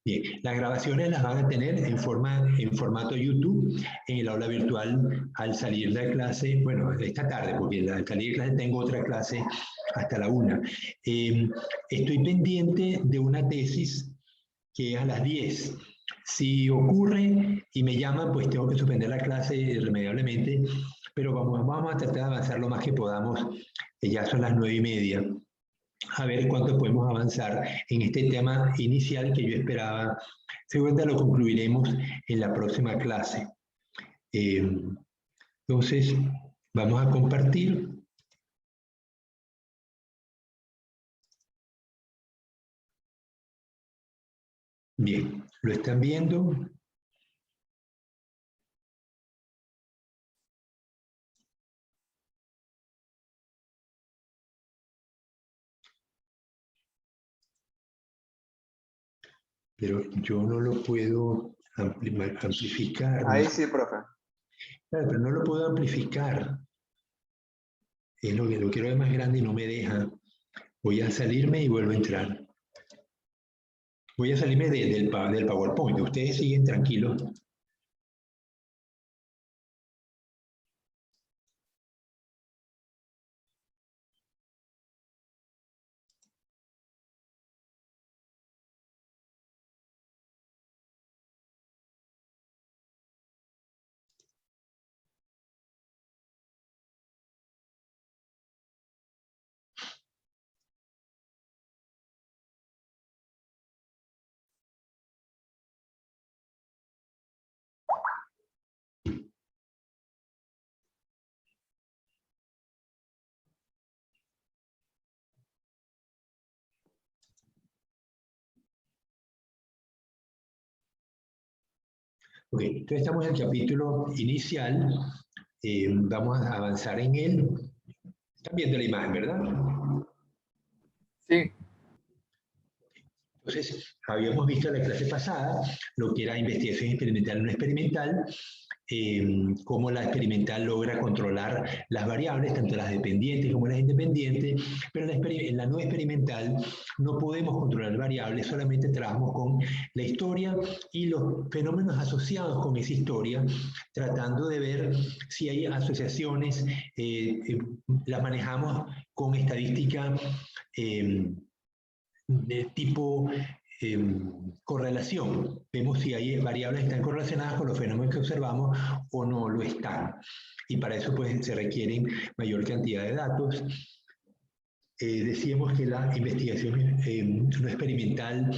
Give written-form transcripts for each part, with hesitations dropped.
Bien, las grabaciones las van a tener en formato YouTube en el aula virtual al salir de clase, bueno, esta tarde, porque al salir de clase tengo otra clase hasta la 1. Estoy pendiente de una tesis que es a las 10. Si ocurre y me llaman, pues tengo que suspender la clase irremediablemente, pero vamos a tratar de avanzar lo más que podamos, ya son las 9:30. A ver cuánto podemos avanzar en este tema inicial que yo esperaba. Seguramente lo concluiremos en la próxima clase. Entonces, vamos a compartir. Bien, ¿lo están viendo? Pero yo no lo puedo amplificar. Ahí sí, profe. Claro, pero no lo puedo amplificar. Es lo que lo quiero ver más grande y no me deja. Voy a salirme y vuelvo a entrar. Voy a salirme del PowerPoint. Ustedes siguen tranquilos. Ok, entonces estamos en el capítulo inicial. Vamos a avanzar en él. Están viendo la imagen, ¿verdad? Sí. Entonces, habíamos visto en la clase pasada lo que era investigación experimental no experimental, cómo la experimental logra controlar las variables, tanto las dependientes como las independientes, pero en la no experimental no podemos controlar variables, solamente trabajamos con la historia y los fenómenos asociados con esa historia, tratando de ver si hay asociaciones, las manejamos con estadística de tipo correlación. Vemos si hay variables que están correlacionadas con los fenómenos que observamos o no lo están. Y para eso pues, se requieren mayor cantidad de datos. Decíamos que la investigación no experimental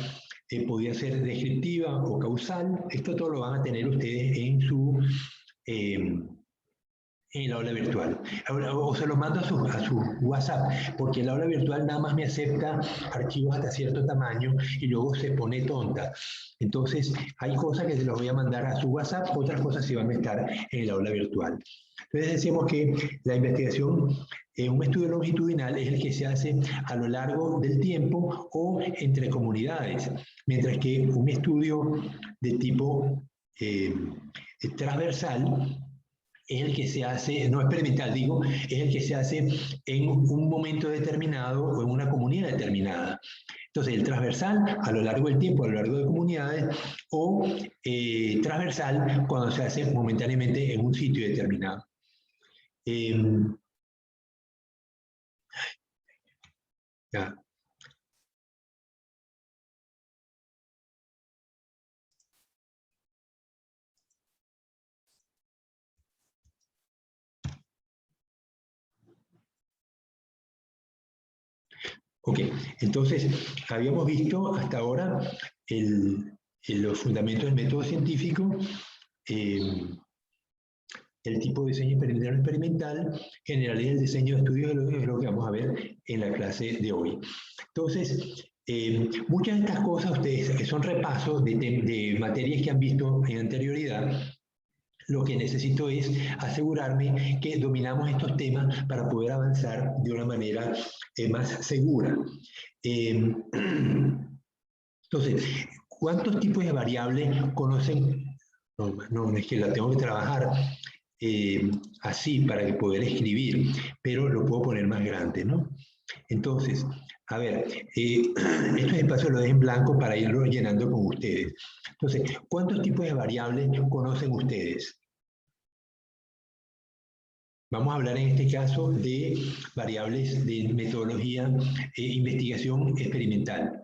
podía ser descriptiva o causal. Esto todo lo van a tener ustedes en su en el aula virtual. O se lo mando a su WhatsApp, porque el aula virtual nada más me acepta archivos hasta cierto tamaño y luego se pone tonta. Entonces, hay cosas que se los voy a mandar a su WhatsApp, otras cosas sí van a estar en el aula virtual. Entonces decimos que la investigación, un estudio longitudinal es el que se hace a lo largo del tiempo o entre comunidades, mientras que un estudio de tipo transversal es el que se hace, no experimental digo, es el que se hace en un momento determinado o en una comunidad determinada. Entonces, el transversal a lo largo del tiempo, a lo largo de comunidades, o transversal cuando se hace momentáneamente en un sitio determinado. Ya. Ok, entonces habíamos visto hasta ahora los fundamentos del método científico, el tipo de diseño experimental, generalidad del diseño de estudios geológicos, es lo que vamos a ver en la clase de hoy. Entonces, muchas de estas cosas ustedes, que son repasos de materias que han visto en anterioridad, lo que necesito es asegurarme que dominamos estos temas para poder avanzar de una manera más segura. Entonces, ¿cuántos tipos de variables conocen? No, es que la tengo que trabajar así para poder escribir, pero lo puedo poner más grande, ¿no? Entonces, A ver, estos espacios los dejo en blanco para irlo llenando con ustedes. Entonces, ¿cuántos tipos de variables conocen ustedes? Vamos a hablar en este caso de variables de metodología e investigación experimental.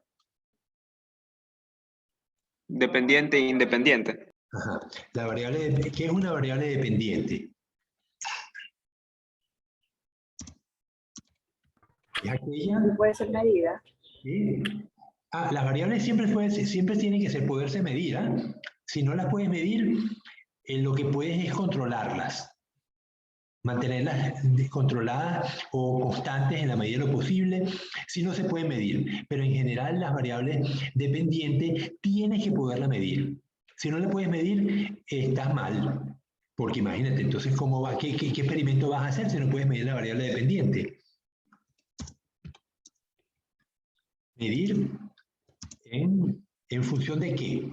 Dependiente e independiente. Ajá. La variable, ¿qué es una variable dependiente? Es aquella... No puede ser medida. ¿Sí? Las variables siempre tienen que poderse medir. Si no las puedes medir, lo que puedes es controlarlas. Mantenerlas controladas o constantes en la medida de lo posible, si no se puede medir. Pero en general las variables dependientes tienes que poderla medir. Si no la puedes medir, estás mal. Porque imagínate, entonces, ¿cómo va? ¿Qué experimento vas a hacer si no puedes medir la variable dependiente? Medir en función de qué.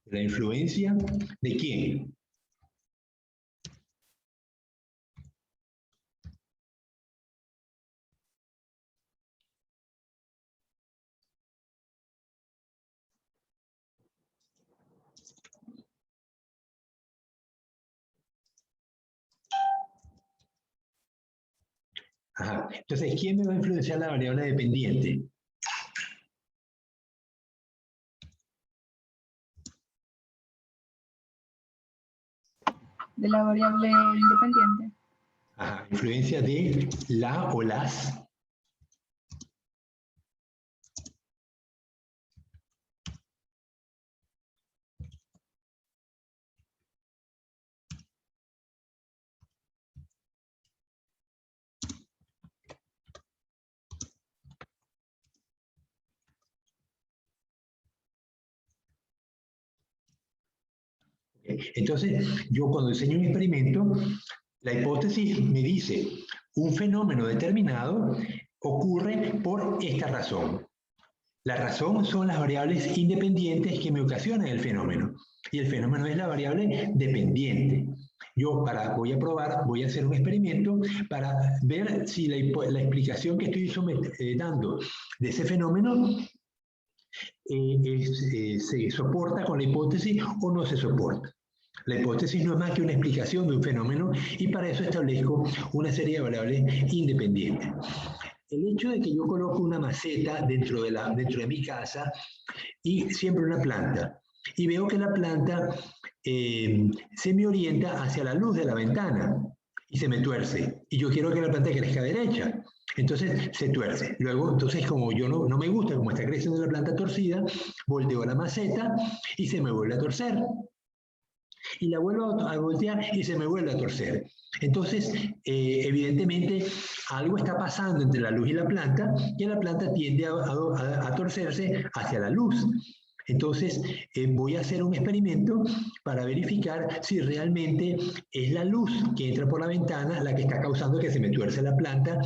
¿La influencia de quién? Ajá. Entonces, ¿quién me va a influenciar la variable dependiente? De la variable independiente. Ajá. Influencia de la o las. Entonces, yo cuando diseño un experimento, la hipótesis me dice, un fenómeno determinado ocurre por esta razón. La razón son las variables independientes que me ocasionan el fenómeno. Y el fenómeno es la variable dependiente. Yo voy a hacer un experimento para ver si la explicación que estoy dando de ese fenómeno se soporta con la hipótesis o no se soporta. La hipótesis no es más que una explicación de un fenómeno y para eso establezco una serie de variables independientes. El hecho de que yo coloque una maceta dentro de mi casa y siembro una planta y veo que la planta se me orienta hacia la luz de la ventana y se me tuerce y yo quiero que la planta crezca derecha. Entonces se tuerce. Luego, entonces, como yo no me gusta cómo está creciendo la planta torcida, volteo la maceta y se me vuelve a torcer. Y la vuelvo a voltear y se me vuelve a torcer. Entonces, evidentemente, algo está pasando entre la luz y la planta, que la planta tiende a torcerse hacia la luz. Entonces, voy a hacer un experimento para verificar si realmente es la luz que entra por la ventana la que está causando que se me tuerce la planta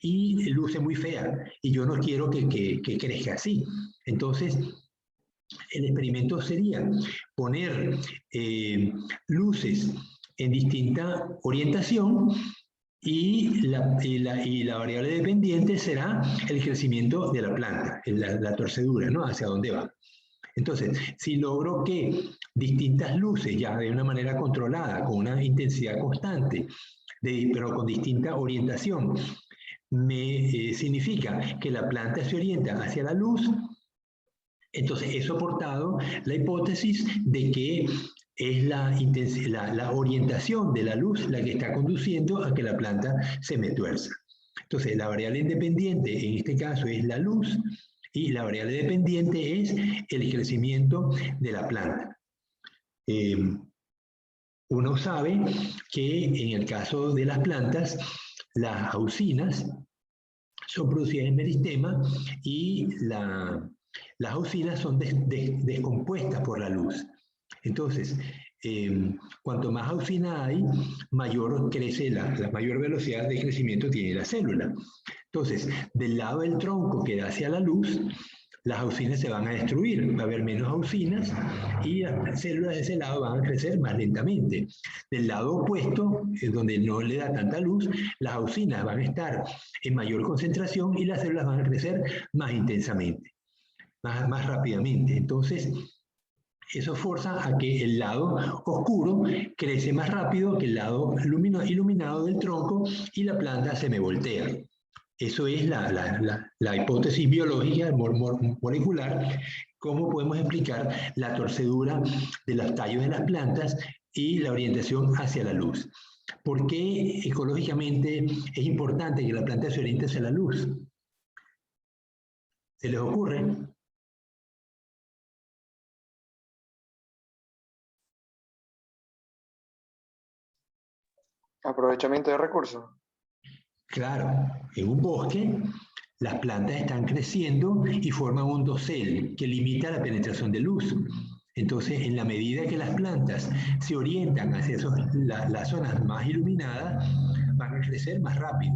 y luce muy fea. Y yo no quiero que crezca así. Entonces, el experimento sería poner luces en distinta orientación y la variable dependiente será el crecimiento de la planta, la torcedura, ¿no? Hacia dónde va. Entonces, si logro que distintas luces, ya de una manera controlada, con una intensidad constante, pero con distinta orientación, significa que la planta se orienta hacia la luz. Entonces, he soportado la hipótesis de que es la orientación de la luz la que está conduciendo a que la planta se me tuerza. Entonces, la variable independiente en este caso es la luz y la variable dependiente es el crecimiento de la planta. Uno sabe que en el caso de las plantas, las auxinas son producidas en meristema y las auxinas son descompuestas por la luz. Entonces, cuanto más auxina hay, mayor crece la mayor velocidad de crecimiento tiene la célula. Entonces, del lado del tronco que da hacia la luz, las auxinas se van a destruir, va a haber menos auxinas y las células de ese lado van a crecer más lentamente. Del lado opuesto, donde no le da tanta luz, las auxinas van a estar en mayor concentración y las células van a crecer más intensamente, más rápidamente. Entonces, eso forza a que el lado oscuro crece más rápido que el lado iluminado del tronco y la planta se me voltea. Eso es la hipótesis biológica molecular, cómo podemos explicar la torcedura de los tallos de las plantas y la orientación hacia la luz. ¿Por qué ecológicamente es importante que la planta se oriente hacia la luz? ¿Se les ocurre? Aprovechamiento de recursos. Claro, en un bosque las plantas están creciendo y forman un dosel que limita la penetración de luz. Entonces, en la medida que las plantas se orientan hacia las zonas más iluminadas, van a crecer más rápido.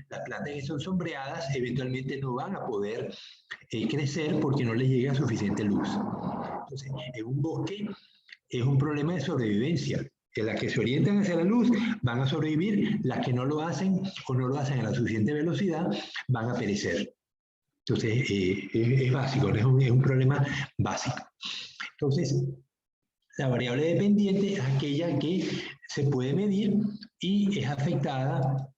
Las plantas que son sombreadas eventualmente no van a poder crecer porque no les llega suficiente luz. Entonces, en un bosque es un problema de sobrevivencia. Que las que se orientan hacia la luz van a sobrevivir, las que no lo hacen o no lo hacen a la suficiente velocidad van a perecer. Entonces, es básico, es un problema básico. Entonces, la variable dependiente es aquella que se puede medir y es afectada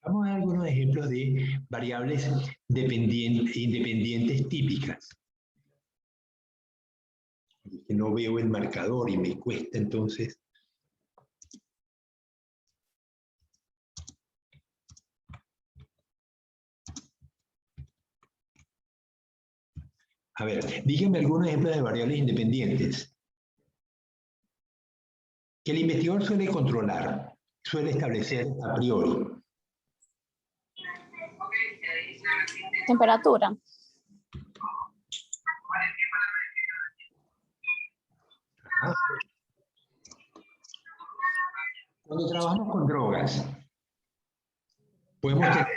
Vamos a ver algunos ejemplos de variables independientes típicas. Que no veo el marcador y me cuesta entonces. A ver, díganme algunos ejemplos de variables independientes que el investigador suele controlar, suele establecer a priori. Temperatura. Cuando trabajamos con drogas, podemos tener,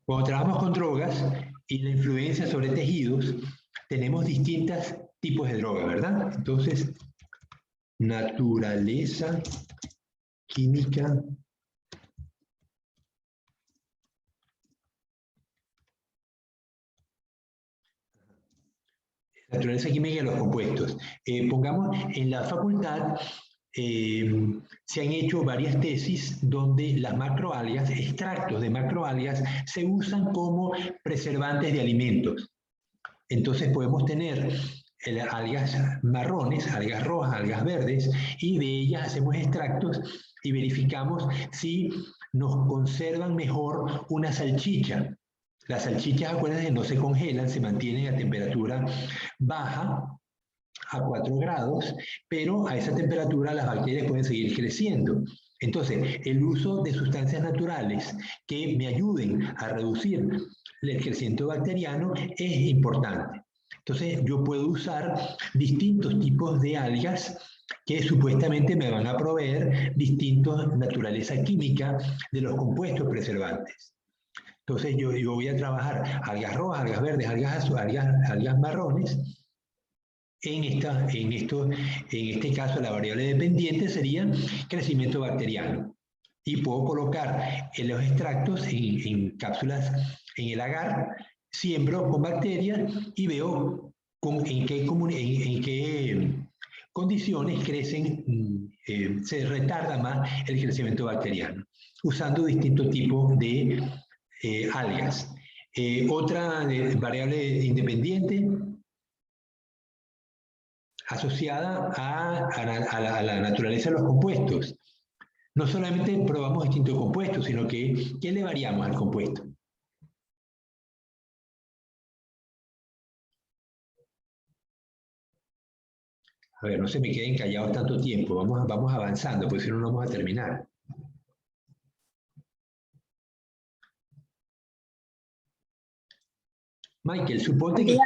cuando trabajamos con drogas y la influencia sobre tejidos, tenemos distintos tipos de drogas, ¿verdad? Entonces, naturaleza química de los compuestos. Pongamos, en la facultad se han hecho varias tesis donde las macroalgas, extractos de macroalgas, se usan como preservantes de alimentos. Entonces podemos tener algas marrones, algas rojas, algas verdes, y de ellas hacemos extractos y verificamos si nos conservan mejor una salchicha. Las salchichas, acuérdense, no se congelan, se mantienen a temperatura baja, a 4 grados, pero a esa temperatura las bacterias pueden seguir creciendo. Entonces, el uso de sustancias naturales que me ayuden a reducir el crecimiento bacteriano es importante. Entonces, yo puedo usar distintos tipos de algas que supuestamente me van a proveer distintas naturaleza química de los compuestos preservantes. Entonces yo voy a trabajar algas rojas, algas verdes, algas azules, algas marrones. En este caso, la variable dependiente sería crecimiento bacteriano. Y puedo colocar en los extractos, en cápsulas, en el agar, siembro con bacterias y veo en qué condiciones crecen, se retarda más el crecimiento bacteriano, usando distintos tipos de algas. Otra variable independiente asociada a la naturaleza de los compuestos. No solamente probamos distintos compuestos, sino que ¿qué le variamos al compuesto? A ver, no se me queden callados tanto tiempo, vamos avanzando, porque si no, no vamos a terminar. Michael, suponte que...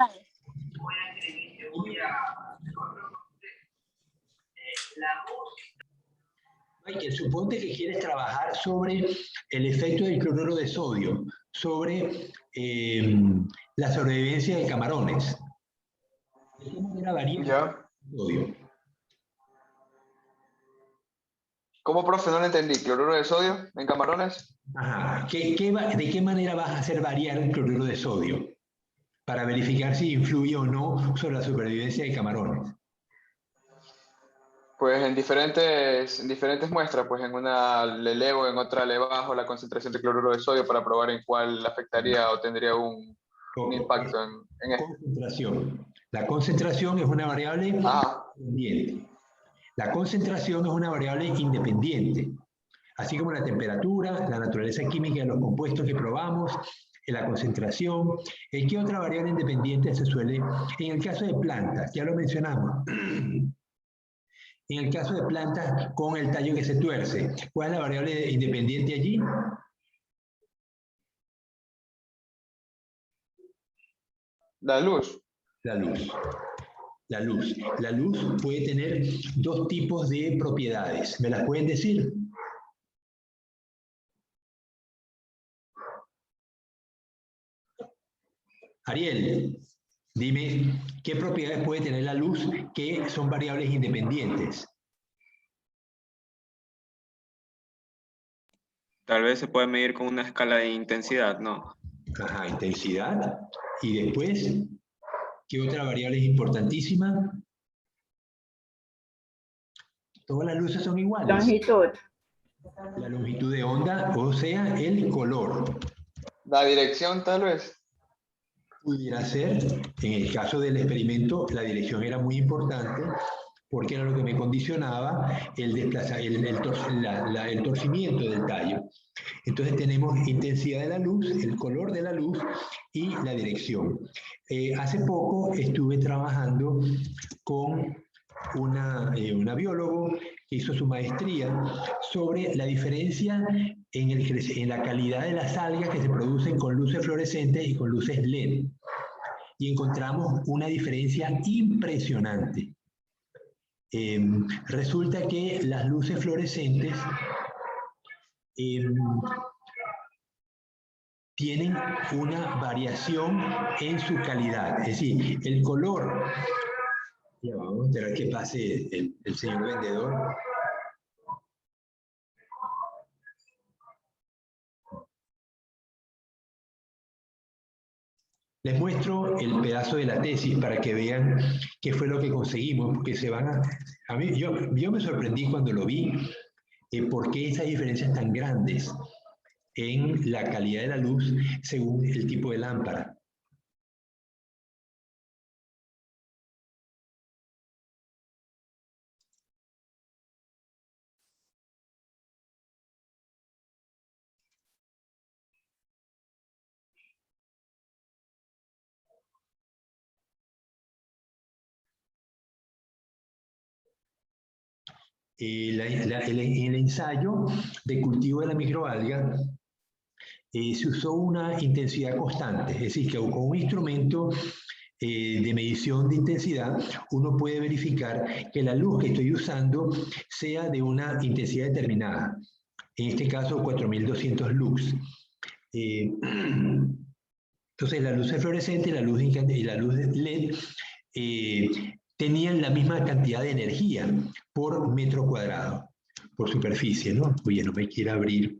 Michael, suponte que quieres trabajar sobre el efecto del cloruro de sodio, sobre la sobrevivencia de camarones. ¿De qué manera varía el sodio? ¿Cómo, profe? No lo entendí. ¿Cloruro de sodio en camarones? Ajá. ¿De qué manera vas a hacer variar el cloruro de sodio? Para verificar si influye o no sobre la supervivencia de camarones. Pues en diferentes muestras, pues en una le elevo, en otra le bajo la concentración de cloruro de sodio para probar en cuál afectaría o tendría un impacto en esto. Concentración. La concentración es una variable independiente. La concentración es una variable independiente, así como la temperatura, la naturaleza química de los compuestos que probamos, la concentración. ¿Qué otra variable independiente se suele? En el caso de plantas, ya lo mencionamos. En el caso de plantas con el tallo que se tuerce, ¿cuál es la variable independiente allí? La luz. La luz. La luz. La luz puede tener dos tipos de propiedades. ¿Me las pueden decir? Ariel, dime, ¿qué propiedades puede tener la luz que son variables independientes? Tal vez se puede medir con una escala de intensidad, ¿no? Ajá, intensidad. Y después, ¿qué otra variable es importantísima? Todas las luces son iguales. Longitud. La longitud de onda, o sea, el color. La dirección, tal vez. Pudiera ser, en el caso del experimento, la dirección era muy importante porque era lo que me condicionaba el torcimiento del tallo. Entonces tenemos intensidad de la luz, el color de la luz y la dirección. Hace poco estuve trabajando con una biólogo que hizo su maestría sobre la diferencia en la calidad de las algas que se producen con luces fluorescentes y con luces LED. Y encontramos una diferencia impresionante. Resulta que las luces fluorescentes tienen una variación en su calidad. Es decir, el color... Ya vamos a esperar que pase el señor vendedor. Les muestro el pedazo de la tesis para que vean qué fue lo que conseguimos, porque a mí, yo me sorprendí cuando lo vi, por qué esas diferencias tan grandes en la calidad de la luz según el tipo de lámpara. El ensayo de cultivo de la microalga se usó una intensidad constante, es decir, que con un instrumento de medición de intensidad uno puede verificar que la luz que estoy usando sea de una intensidad determinada, en este caso 4200 lux. Entonces la luz fluorescente y la luz LED tenían la misma cantidad de energía por metro cuadrado, por superficie, ¿no? Oye, no me quiere abrir.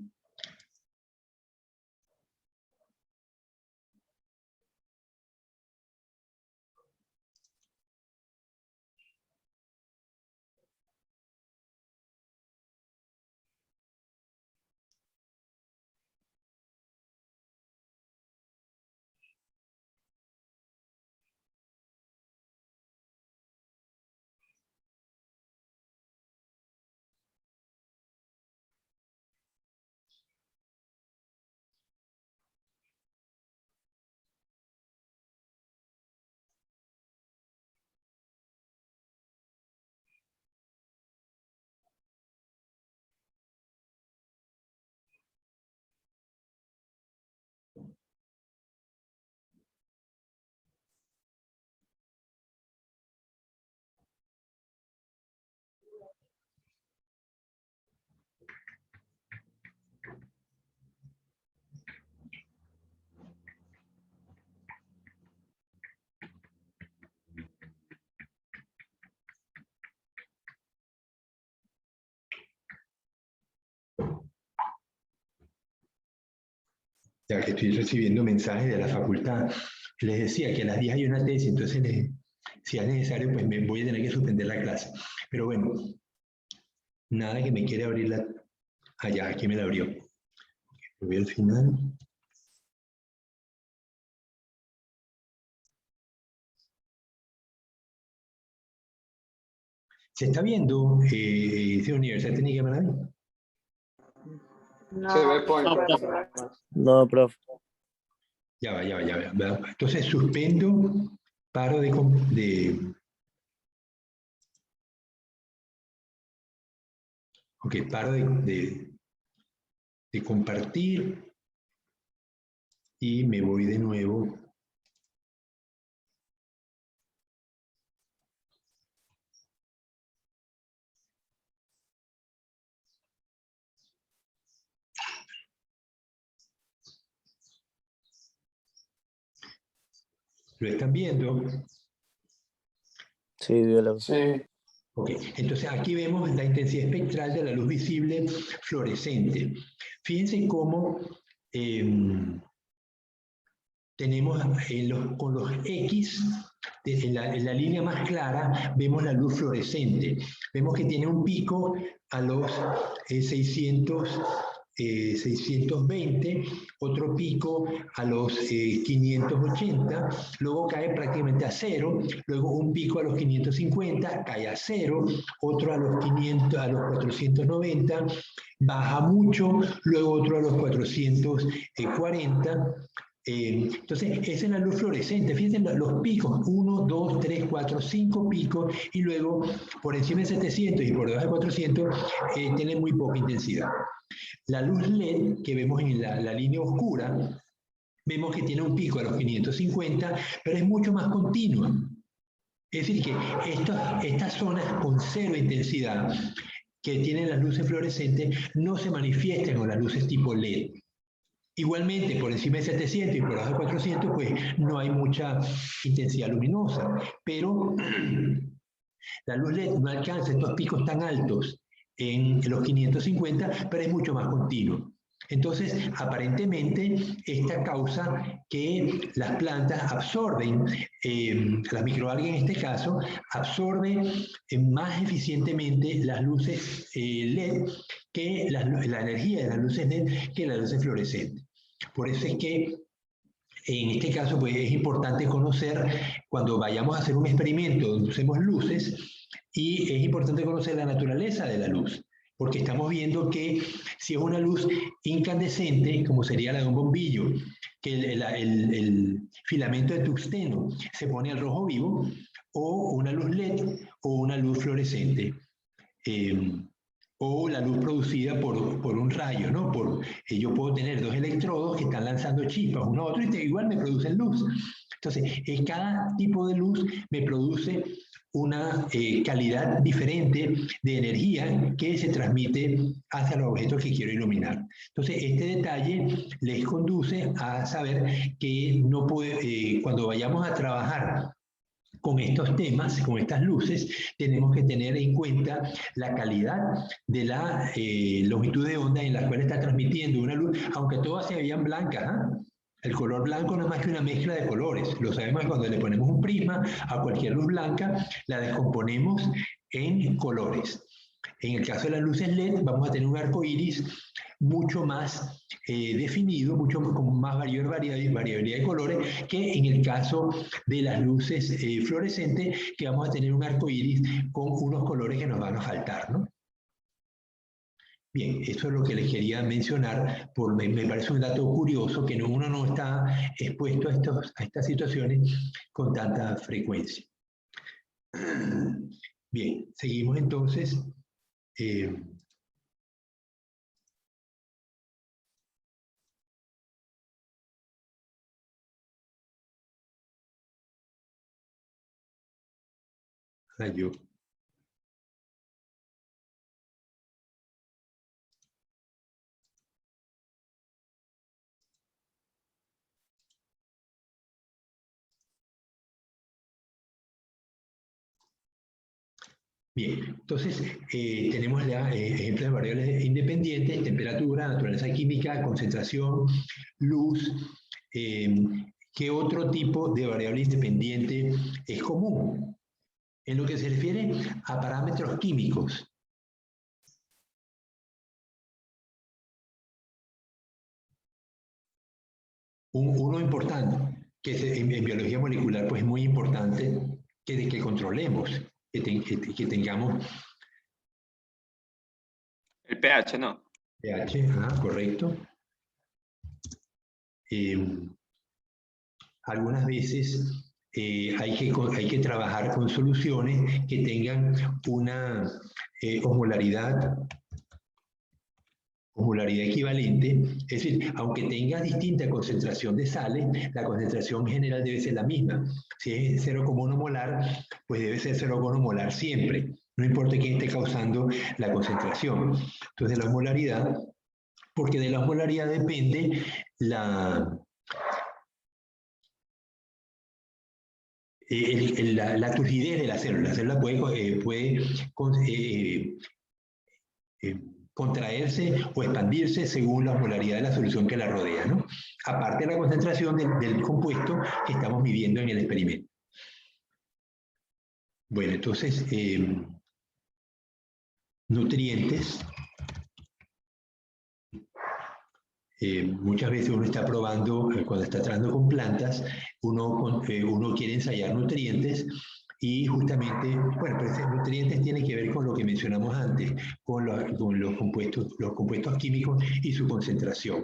Ya que estoy recibiendo mensajes de la facultad, les decía que a las 10 hay una tesis, entonces si es necesario, pues me voy a tener que suspender la clase. Pero bueno, nada que me quiere abrirla. Allá, aquí me la abrió. Voy al final. ¿Se está viendo esa Universidad Técnica de Manaví? No, se ve point. No, profe. Ya va. Entonces suspendo, paro paro de compartir y me voy de nuevo. ¿Lo están viendo? Sí, biólogo. Sí. Ok, entonces aquí vemos la intensidad espectral de la luz visible fluorescente. Fíjense cómo tenemos con los X, en la línea más clara, vemos la luz fluorescente. Vemos que tiene un pico a los 620, otro pico a los 580, luego cae prácticamente a cero, luego un pico a los 550, cae a cero, otro a los 500, a los 490, baja mucho, luego otro a los 440. Entonces, esa es la luz fluorescente. Fíjense los picos, 1, 2, 3, 4, 5 picos, y luego por encima de 700 y por debajo de 400 tiene muy poca intensidad. La luz LED que vemos en la línea oscura, vemos que tiene un pico a los 550, pero es mucho más continua. Es decir, que estas zonas con cero intensidad que tienen las luces fluorescentes no se manifiestan con las luces tipo LED. Igualmente, por encima de 700 y por debajo de 400, pues no hay mucha intensidad luminosa, pero la luz LED no alcanza estos picos tan altos en los 550, pero es mucho más continuo. Entonces, aparentemente, esta causa que las plantas absorben, las microalgas en este caso, absorben más eficientemente las luces LED que la energía de las luces LED que las luces fluorescentes. Por eso es que en este caso pues, es importante conocer, cuando vayamos a hacer un experimento donde usemos luces, y es importante conocer la naturaleza de la luz, porque estamos viendo que si es una luz incandescente, como sería la de un bombillo, que el filamento de tungsteno se pone al rojo vivo, o una luz LED o una luz fluorescente. O la luz producida por un rayo, ¿no? Yo puedo tener dos electrodos que están lanzando chispas uno a otro y igual me producen luz. Entonces, cada tipo de luz me produce una calidad diferente de energía que se transmite hacia los objetos que quiero iluminar. Entonces, este detalle les conduce a saber que no puede, cuando vayamos a trabajar con estos temas, con estas luces, tenemos que tener en cuenta la calidad de la longitud de onda en la cual está transmitiendo una luz, aunque todas se veían blancas, ¿eh? El color blanco no es más que una mezcla de colores. Lo sabemos que cuando le ponemos un prisma a cualquier luz blanca, la descomponemos en colores. En el caso de las luces LED, vamos a tener un arco iris mucho más definido, con más variabilidad de colores, que en el caso de las luces fluorescentes, que vamos a tener un arco iris con unos colores que nos van a faltar, ¿no? Bien, eso es lo que les quería mencionar, me parece un dato curioso que uno no está expuesto a estas situaciones con tanta frecuencia. Bien, seguimos entonces. Yo. Bien, entonces tenemos ya ejemplos de variables independientes: temperatura, naturaleza química, concentración, luz. ¿Qué otro tipo de variable independiente es común? En lo que se refiere a parámetros químicos. Uno importante, que en biología molecular pues es muy importante que controlemos, que tengamos... El pH, ¿no? pH, correcto. Algunas veces hay que trabajar con soluciones que tengan una osmolaridad equivalente, es decir, aunque tenga distinta concentración de sales, la concentración general debe ser la misma. Si es 0,1 molar, pues debe ser 0,1 molar siempre, no importa quién esté causando la concentración. Entonces, la osmolaridad, porque de la osmolaridad depende la turgidez de la célula. La célula puede contraerse o expandirse según la osmolaridad de la solución que la rodea, ¿no? Aparte de la concentración del compuesto que estamos midiendo en el experimento. Bueno, entonces, nutrientes. Muchas veces uno está probando, cuando está tratando con plantas, uno quiere ensayar nutrientes. Y justamente, bueno, pues nutrientes tienen que ver con lo que mencionamos antes, con los compuestos químicos y su concentración.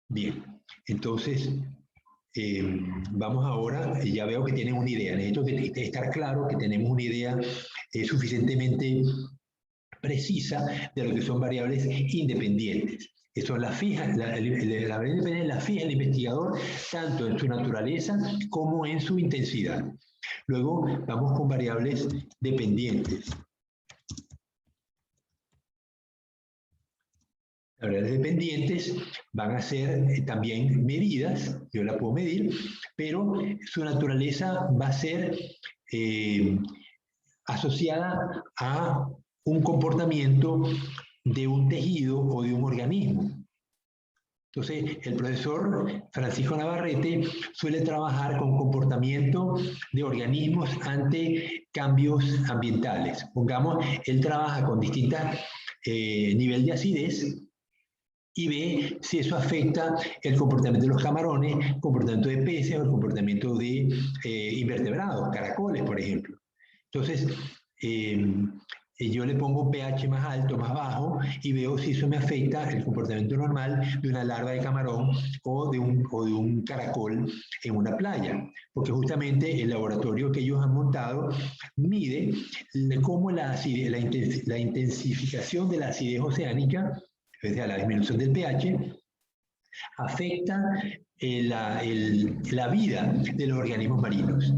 Bien, entonces, vamos ahora, ya veo que tienen una idea, necesito que estar claro que tenemos una idea suficientemente precisa de lo que son variables independientes. Eso la variable independiente la fija el investigador tanto en su naturaleza como en su intensidad. Luego vamos con variables dependientes. Las variables dependientes van a ser también medidas, yo la puedo medir, pero su naturaleza va a ser asociada a un comportamiento de un tejido o de un organismo. Entonces, el profesor Francisco Navarrete suele trabajar con comportamiento de organismos ante cambios ambientales. Pongamos, él trabaja con distintos niveles de acidez y ve si eso afecta el comportamiento de los camarones, el comportamiento de peces o el comportamiento de invertebrados, caracoles, por ejemplo. Entonces, yo le pongo pH más alto, más bajo, y veo si eso me afecta el comportamiento normal de una larva de camarón o de un caracol en una playa. Porque justamente el laboratorio que ellos han montado mide cómo la intensificación de la acidez oceánica, es decir, la disminución del pH, afecta la vida de los organismos marinos.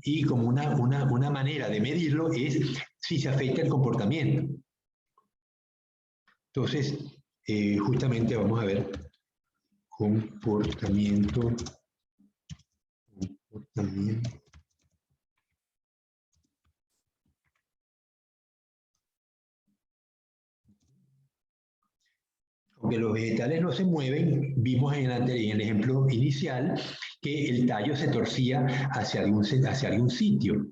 Y como una manera de medirlo es si se afecta el comportamiento. Entonces, justamente vamos a ver comportamiento. Aunque los vegetales no se mueven, vimos en el ejemplo inicial que el tallo se torcía hacia algún sitio.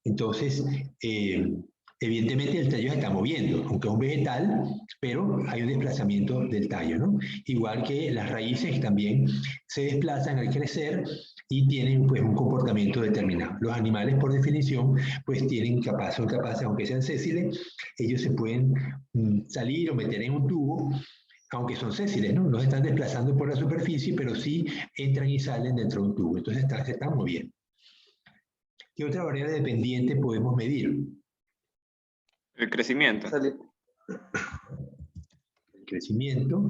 Entonces, evidentemente el tallo se está moviendo, aunque es un vegetal, pero hay un desplazamiento del tallo, ¿no? Igual que las raíces también se desplazan al crecer y tienen pues un comportamiento determinado. Los animales, por definición, pues son capaces, aunque sean sésiles, ellos se pueden salir o meter en un tubo, aunque son sésiles, ¿no? No se están desplazando por la superficie, pero sí entran y salen dentro de un tubo. Entonces se están moviendo. ¿Qué otra variable dependiente podemos medir? El crecimiento. El crecimiento,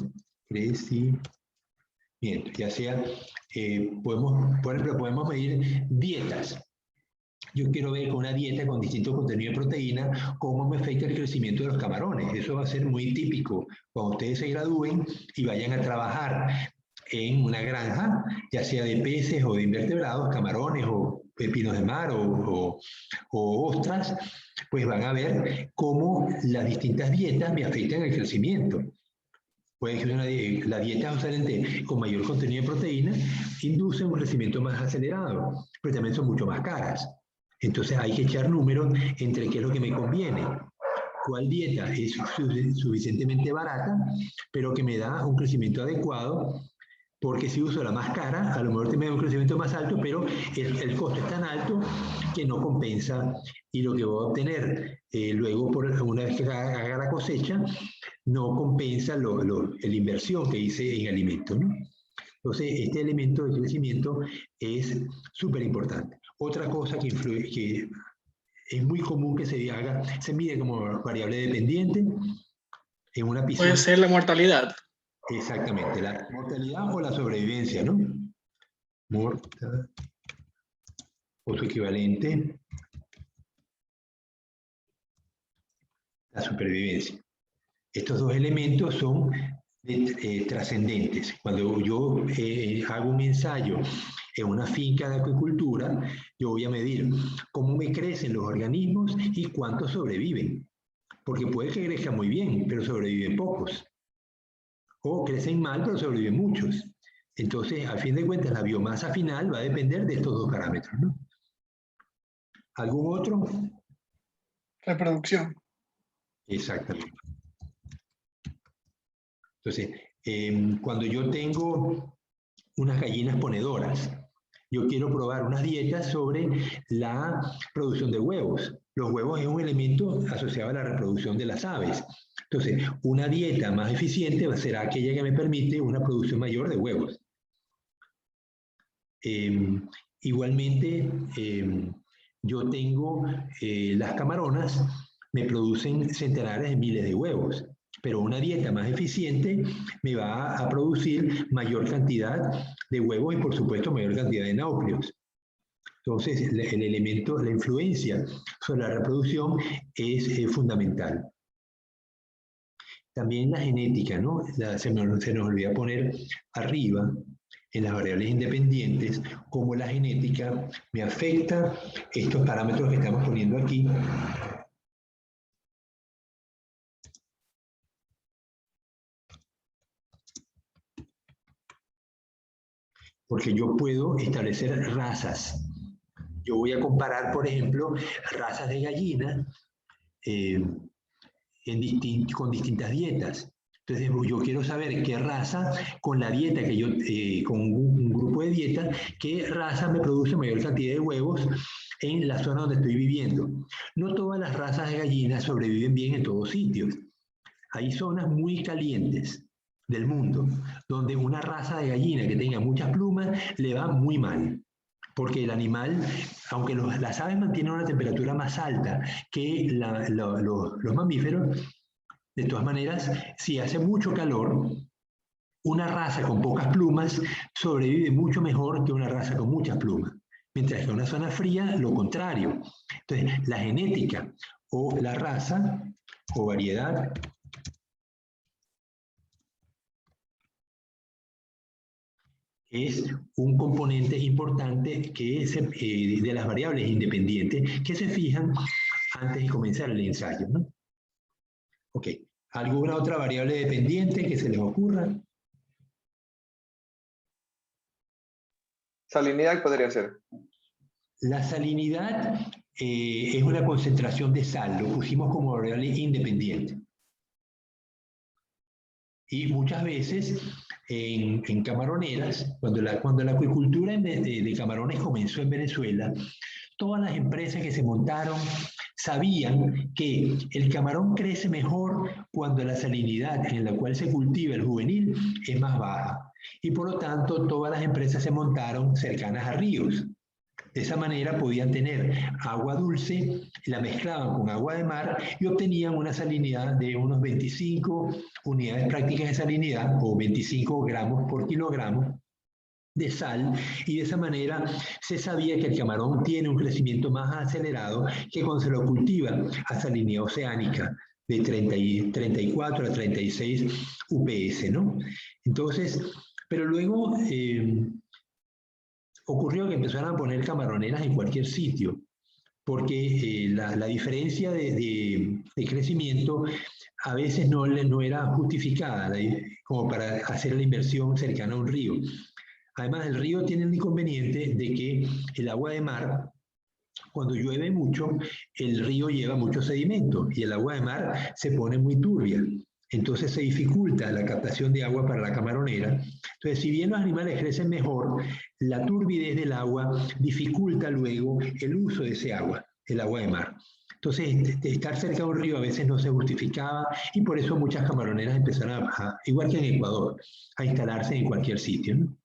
ya sea, por ejemplo, podemos medir dietas. Yo quiero ver con una dieta con distintos contenidos de proteína cómo me afecta el crecimiento de los camarones. Eso va a ser muy típico cuando ustedes se gradúen y vayan a trabajar en una granja, ya sea de peces o de invertebrados, camarones o pepinos de mar o ostras, pues van a ver cómo las distintas dietas me afectan el crecimiento. Puede que la dieta excelente con mayor contenido de proteína induce un crecimiento más acelerado, pero también son mucho más caras. Entonces hay que echar números entre qué es lo que me conviene. ¿Cuál dieta es suficientemente barata, pero que me da un crecimiento adecuado? Porque si uso la más cara, a lo mejor me da un crecimiento más alto, pero el costo es tan alto que no compensa y lo que voy a obtener luego, una vez que haga la cosecha, no compensa la inversión que hice en alimentos, ¿no? Entonces, este elemento de crecimiento es súper importante. Otra cosa que influye, que es muy común que se haga, se mide como variable dependiente en una piscina. Puede ser la mortalidad. Exactamente, la mortalidad o la sobrevivencia, ¿no? Mortalidad o su equivalente, la supervivencia. Estos dos elementos son trascendentes. Cuando yo hago un ensayo en una finca de acuicultura, yo voy a medir cómo me crecen los organismos y cuántos sobreviven. Porque puede que crezcan muy bien, pero sobreviven pocos. O crecen mal, pero sobreviven muchos. Entonces, a fin de cuentas, la biomasa final va a depender de estos dos parámetros, ¿no? ¿Algún otro? Reproducción. Exactamente. Entonces, cuando yo tengo unas gallinas ponedoras, yo quiero probar unas dietas sobre la producción de huevos. Los huevos es un elemento asociado a la reproducción de las aves. Entonces, una dieta más eficiente será aquella que me permite una producción mayor de huevos. Igualmente, yo tengo las camaronas, me producen centenares de miles de huevos, pero una dieta más eficiente me va a producir mayor cantidad de huevos y, por supuesto, mayor cantidad de náuplios. Entonces, el elemento, la influencia sobre la reproducción es fundamental. También la genética, ¿no? Se nos olvida poner arriba, en las variables independientes, cómo la genética me afecta estos parámetros que estamos poniendo aquí. Porque yo puedo establecer razas. Yo voy a comparar, por ejemplo, razas de gallina con distintas dietas. Entonces, yo quiero saber qué raza, con la dieta que yo, con un grupo de dietas, qué raza me produce mayor cantidad de huevos en la zona donde estoy viviendo. No todas las razas de gallinas sobreviven bien en todos sitios. Hay zonas muy calientes del mundo, donde una raza de gallina que tenga muchas plumas le va muy mal. Porque el animal, aunque las aves mantienen una temperatura más alta que los mamíferos, de todas maneras, si hace mucho calor, una raza con pocas plumas sobrevive mucho mejor que una raza con muchas plumas. Mientras que en una zona fría, lo contrario. Entonces, la genética o la raza o variedad es un componente importante que es de las variables independientes que se fijan antes de comenzar el ensayo, ¿no? Ok. ¿Alguna otra variable dependiente que se les ocurra? Salinidad podría ser. La salinidad es una concentración de sal, lo pusimos como variable independiente. Y muchas veces en camaroneras, cuando la acuicultura de camarones comenzó en Venezuela, todas las empresas que se montaron sabían que el camarón crece mejor cuando la salinidad en la cual se cultiva el juvenil es más baja. Y por lo tanto, todas las empresas se montaron cercanas a ríos. De esa manera podían tener agua dulce, la mezclaban con agua de mar y obtenían una salinidad de unos 25 unidades prácticas de salinidad o 25 gramos por kilogramo de sal, y de esa manera se sabía que el camarón tiene un crecimiento más acelerado que cuando se lo cultiva a salinidad oceánica de 34 a 36 UPS, ¿no? Entonces, pero luego ocurrió que empezaron a poner camaroneras en cualquier sitio, porque la diferencia de crecimiento a veces no era justificada como para hacer la inversión cercana a un río. Además, el río tiene el inconveniente de que el agua de mar, cuando llueve mucho, el río lleva mucho sedimento y el agua de mar se pone muy turbia. Entonces se dificulta la captación de agua para la camaronera. Entonces, si bien los animales crecen mejor, la turbidez del agua dificulta luego el uso de ese agua, el agua de mar. Entonces, estar cerca de un río a veces no se justificaba y por eso muchas camaroneras empezaron igual que en Ecuador, a instalarse en cualquier sitio, ¿no?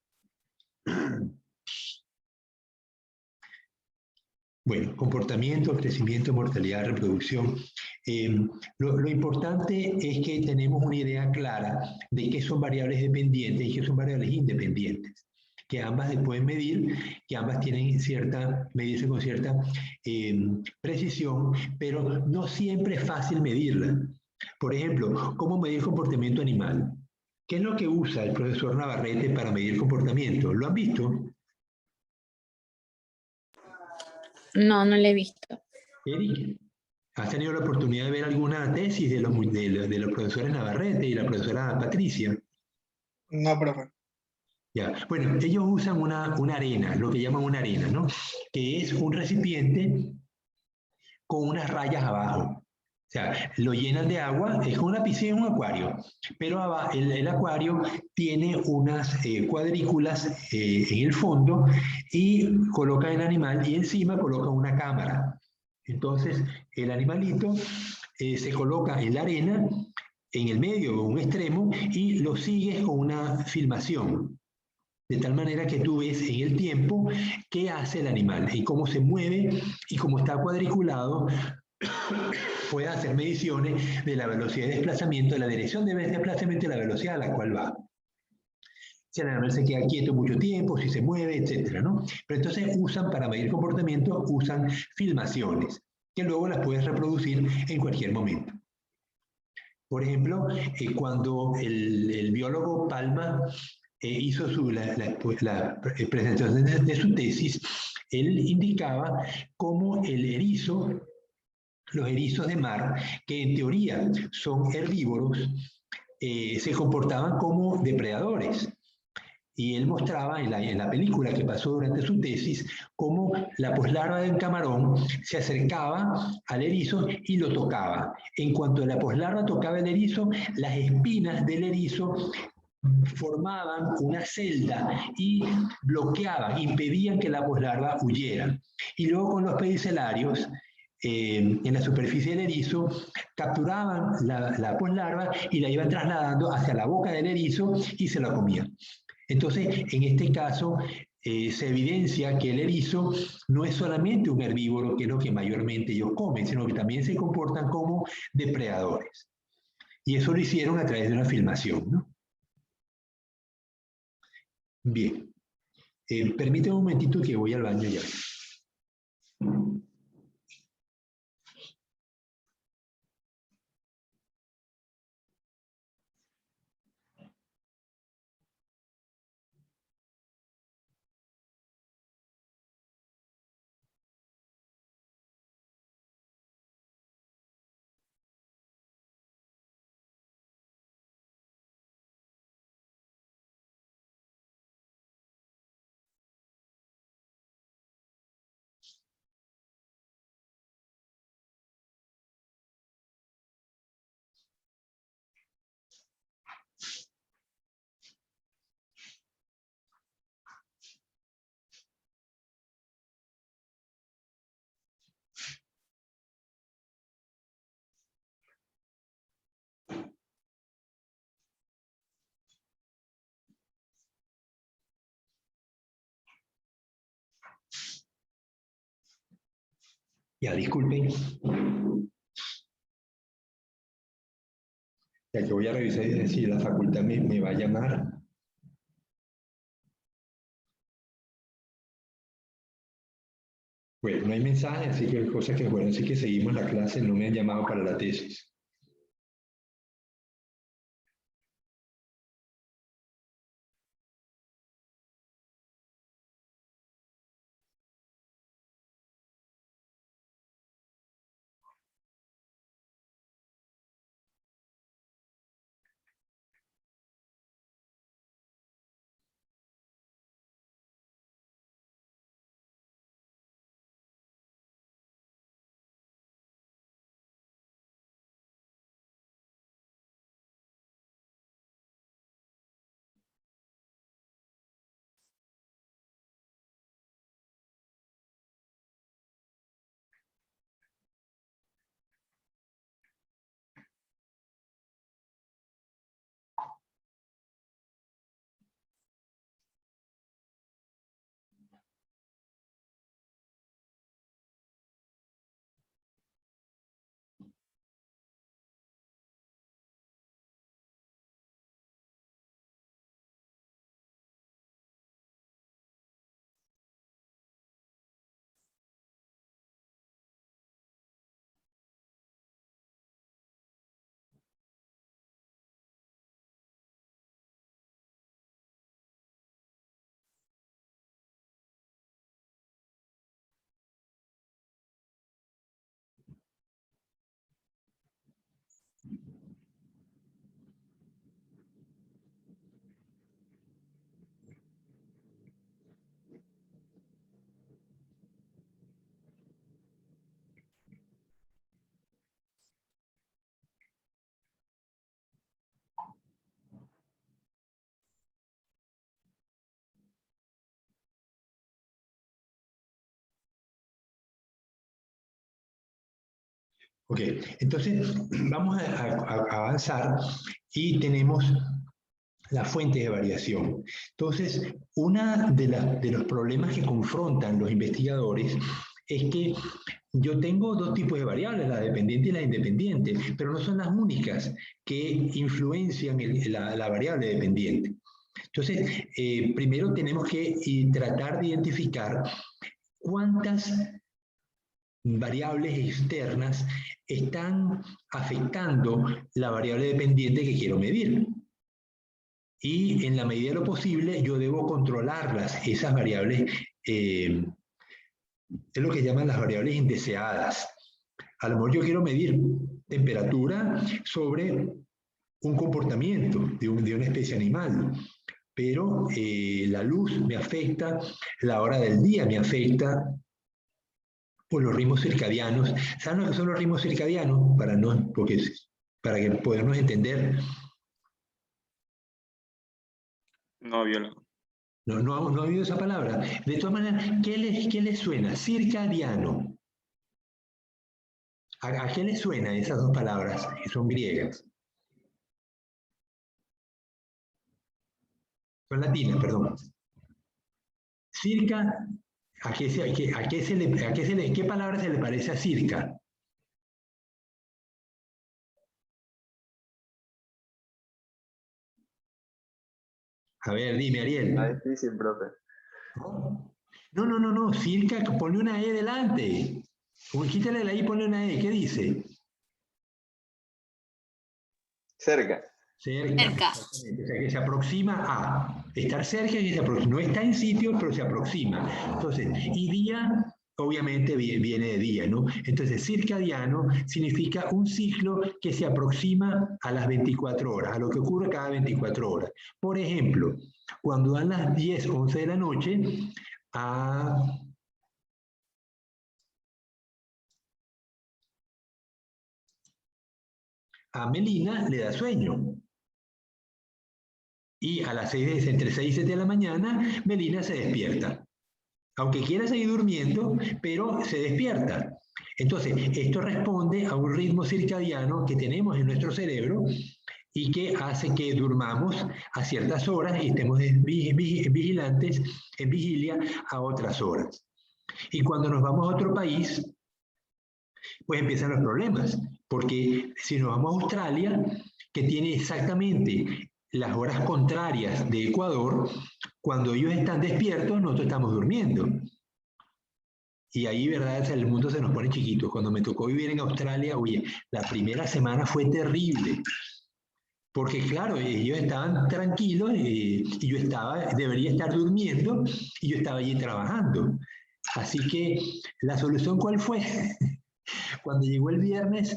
Bueno, comportamiento, crecimiento, mortalidad, reproducción. Lo importante es que tenemos una idea clara de qué son variables dependientes y qué son variables independientes, que ambas se pueden medir, que ambas tienen medirse con cierta precisión, pero no siempre es fácil medirla. Por ejemplo, ¿cómo medir comportamiento animal? ¿Qué es lo que usa el profesor Navarrete para medir comportamiento? ¿Lo han visto? No, no lo he visto. Eric, ¿has tenido la oportunidad de ver alguna tesis de los profesores Navarrete y la profesora Patricia? No, profe. Ya. Bueno, ellos usan una arena, lo que llaman una arena, ¿no? Que es un recipiente con unas rayas abajo. O sea, lo llenan de agua, es como una piscina, un acuario, pero abajo, el acuario tiene unas cuadrículas en el fondo y colocan el animal y encima colocan una cámara. Entonces, el animalito se coloca en la arena, en el medio o un extremo, y lo sigues con una filmación. De tal manera que tú ves en el tiempo qué hace el animal y cómo se mueve y cómo está cuadriculado. Puede hacer mediciones de la velocidad de desplazamiento, de la dirección de desplazamiento y la velocidad a la cual va. Si el animal se queda quieto mucho tiempo, si se mueve, etcétera, ¿no? Pero entonces para medir comportamiento, usan filmaciones, que luego las puedes reproducir en cualquier momento. Por ejemplo, cuando el biólogo Palma hizo la presentación de su tesis, él indicaba cómo los erizos de mar, que en teoría son herbívoros, se comportaban como depredadores. Y él mostraba en la película que pasó durante su tesis cómo la poslarva de un camarón se acercaba al erizo y lo tocaba. En cuanto la poslarva tocaba el erizo, las espinas del erizo formaban una celda y bloqueaban, impedían que la poslarva huyera. Y luego con los pedicelarios, en la superficie del erizo, capturaban la poslarva y la iban trasladando hacia la boca del erizo y se la comían. Entonces, en este caso, se evidencia que el erizo no es solamente un herbívoro, que es lo que mayormente ellos comen, sino que también se comportan como depredadores. Y eso lo hicieron a través de una filmación, ¿no? Bien. Permíteme un momentito que voy al baño ya. Ya, disculpen. Ya que voy a revisar si la facultad me va a llamar. Bueno, no hay mensaje, así que cosas que, bueno, así que seguimos la clase, no me han llamado para la tesis. Ok, entonces vamos a avanzar y tenemos la fuente de variación. Entonces, uno de los problemas que confrontan los investigadores es que yo tengo dos tipos de variables, la dependiente y la independiente, pero no son las únicas que influencian la variable dependiente. Entonces, primero tenemos que tratar de identificar cuántas variables externas están afectando la variable dependiente que quiero medir. Y en la medida de lo posible yo debo controlarlas, esas variables, es lo que llaman las variables indeseadas. A lo mejor yo quiero medir temperatura sobre un comportamiento de una especie animal, pero la luz me afecta, la hora del día me afecta, por los ritmos circadianos. ¿Saben lo que son los ritmos circadianos? Para que podernos entender. No, biólogo. No ha oído esa palabra. De todas maneras, ¿qué les suena? Circadiano. ¿A qué les suena esas dos palabras que son griegas? Son latinas, perdón. Circa, ¿qué palabra se le parece a circa? A ver, dime, Ariel. Está difícil, profe. No, circa, ponle una E delante. Quítale la I y ponle una E, ¿qué dice? Cerca. Cerca. O sea, que se aproxima a. Estar cerca y se aproxima. No está en sitio, pero se aproxima. Entonces, y día, obviamente viene de día, ¿no? Entonces, circadiano significa un ciclo que se aproxima a las 24 horas, a lo que ocurre cada 24 horas. Por ejemplo, cuando dan las 10, 11 de la noche, a Melina le da sueño. Y a las 6, entre 6 y 7 de la mañana, Melina se despierta. Aunque quiera seguir durmiendo, pero se despierta. Entonces, esto responde a un ritmo circadiano que tenemos en nuestro cerebro y que hace que durmamos a ciertas horas y estemos vigilantes, en vigilia a otras horas. Y cuando nos vamos a otro país, pues empiezan los problemas, porque si nos vamos a Australia, que tiene exactamente las horas contrarias de Ecuador, cuando ellos están despiertos, nosotros estamos durmiendo. Y ahí, ¿verdad? El mundo se nos pone chiquito. Cuando me tocó vivir en Australia, oye, la primera semana fue terrible. Porque claro, ellos estaban tranquilos y yo debería estar durmiendo y yo estaba allí trabajando. Así que, ¿la solución cuál fue? Cuando llegó el viernes,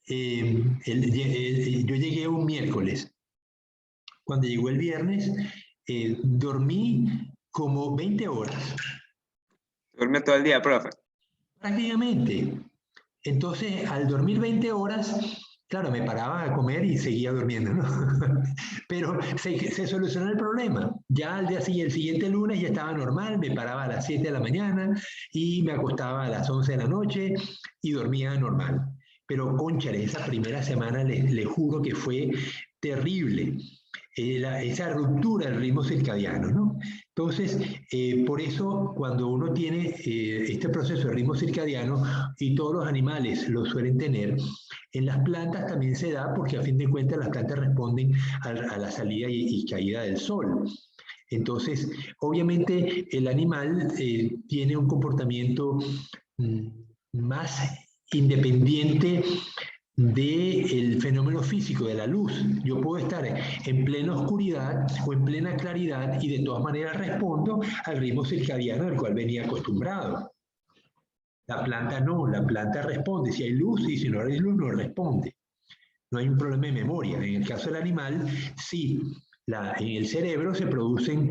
yo llegué un miércoles. Cuando llegó el viernes, dormí como 20 horas. Duerme todo el día, profe. Prácticamente. Entonces, al dormir 20 horas, claro, me paraba a comer y seguía durmiendo, ¿no? Pero se solucionó el problema. Ya al el siguiente lunes ya estaba normal, me paraba a las 7 de la mañana y me acostaba a las 11 de la noche y dormía normal. Pero, cónchale, esa primera semana les juro que fue terrible. Esa ruptura del ritmo circadiano, ¿no? Entonces, por eso cuando uno tiene este proceso de ritmo circadiano, y todos los animales lo suelen tener, en las plantas también se da porque a fin de cuentas las plantas responden a la salida y caída del sol. Entonces, obviamente el animal tiene un comportamiento más independiente del fenómeno físico de la luz. Yo puedo estar en plena oscuridad o en plena claridad y de todas maneras respondo al ritmo circadiano al cual venía acostumbrado. La planta no, la planta responde si hay luz y si no hay luz no responde. No hay un problema de memoria. En el caso del animal, sí, en el cerebro se producen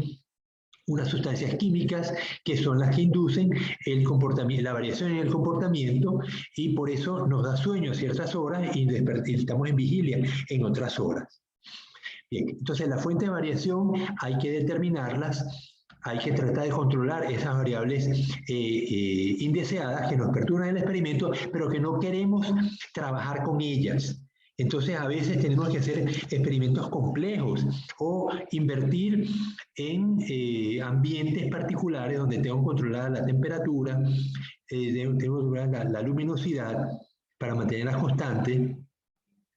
unas sustancias químicas que son las que inducen la variación en el comportamiento y por eso nos da sueño a ciertas horas y estamos en vigilia en otras horas. Bien, entonces la fuente de variación hay que determinarlas, hay que tratar de controlar esas variables indeseadas que nos perturban el experimento, pero que no queremos trabajar con ellas. Entonces, a veces tenemos que hacer experimentos complejos o invertir en ambientes particulares donde tengo controlada la temperatura, tengo controlada la luminosidad para mantenerlas constantes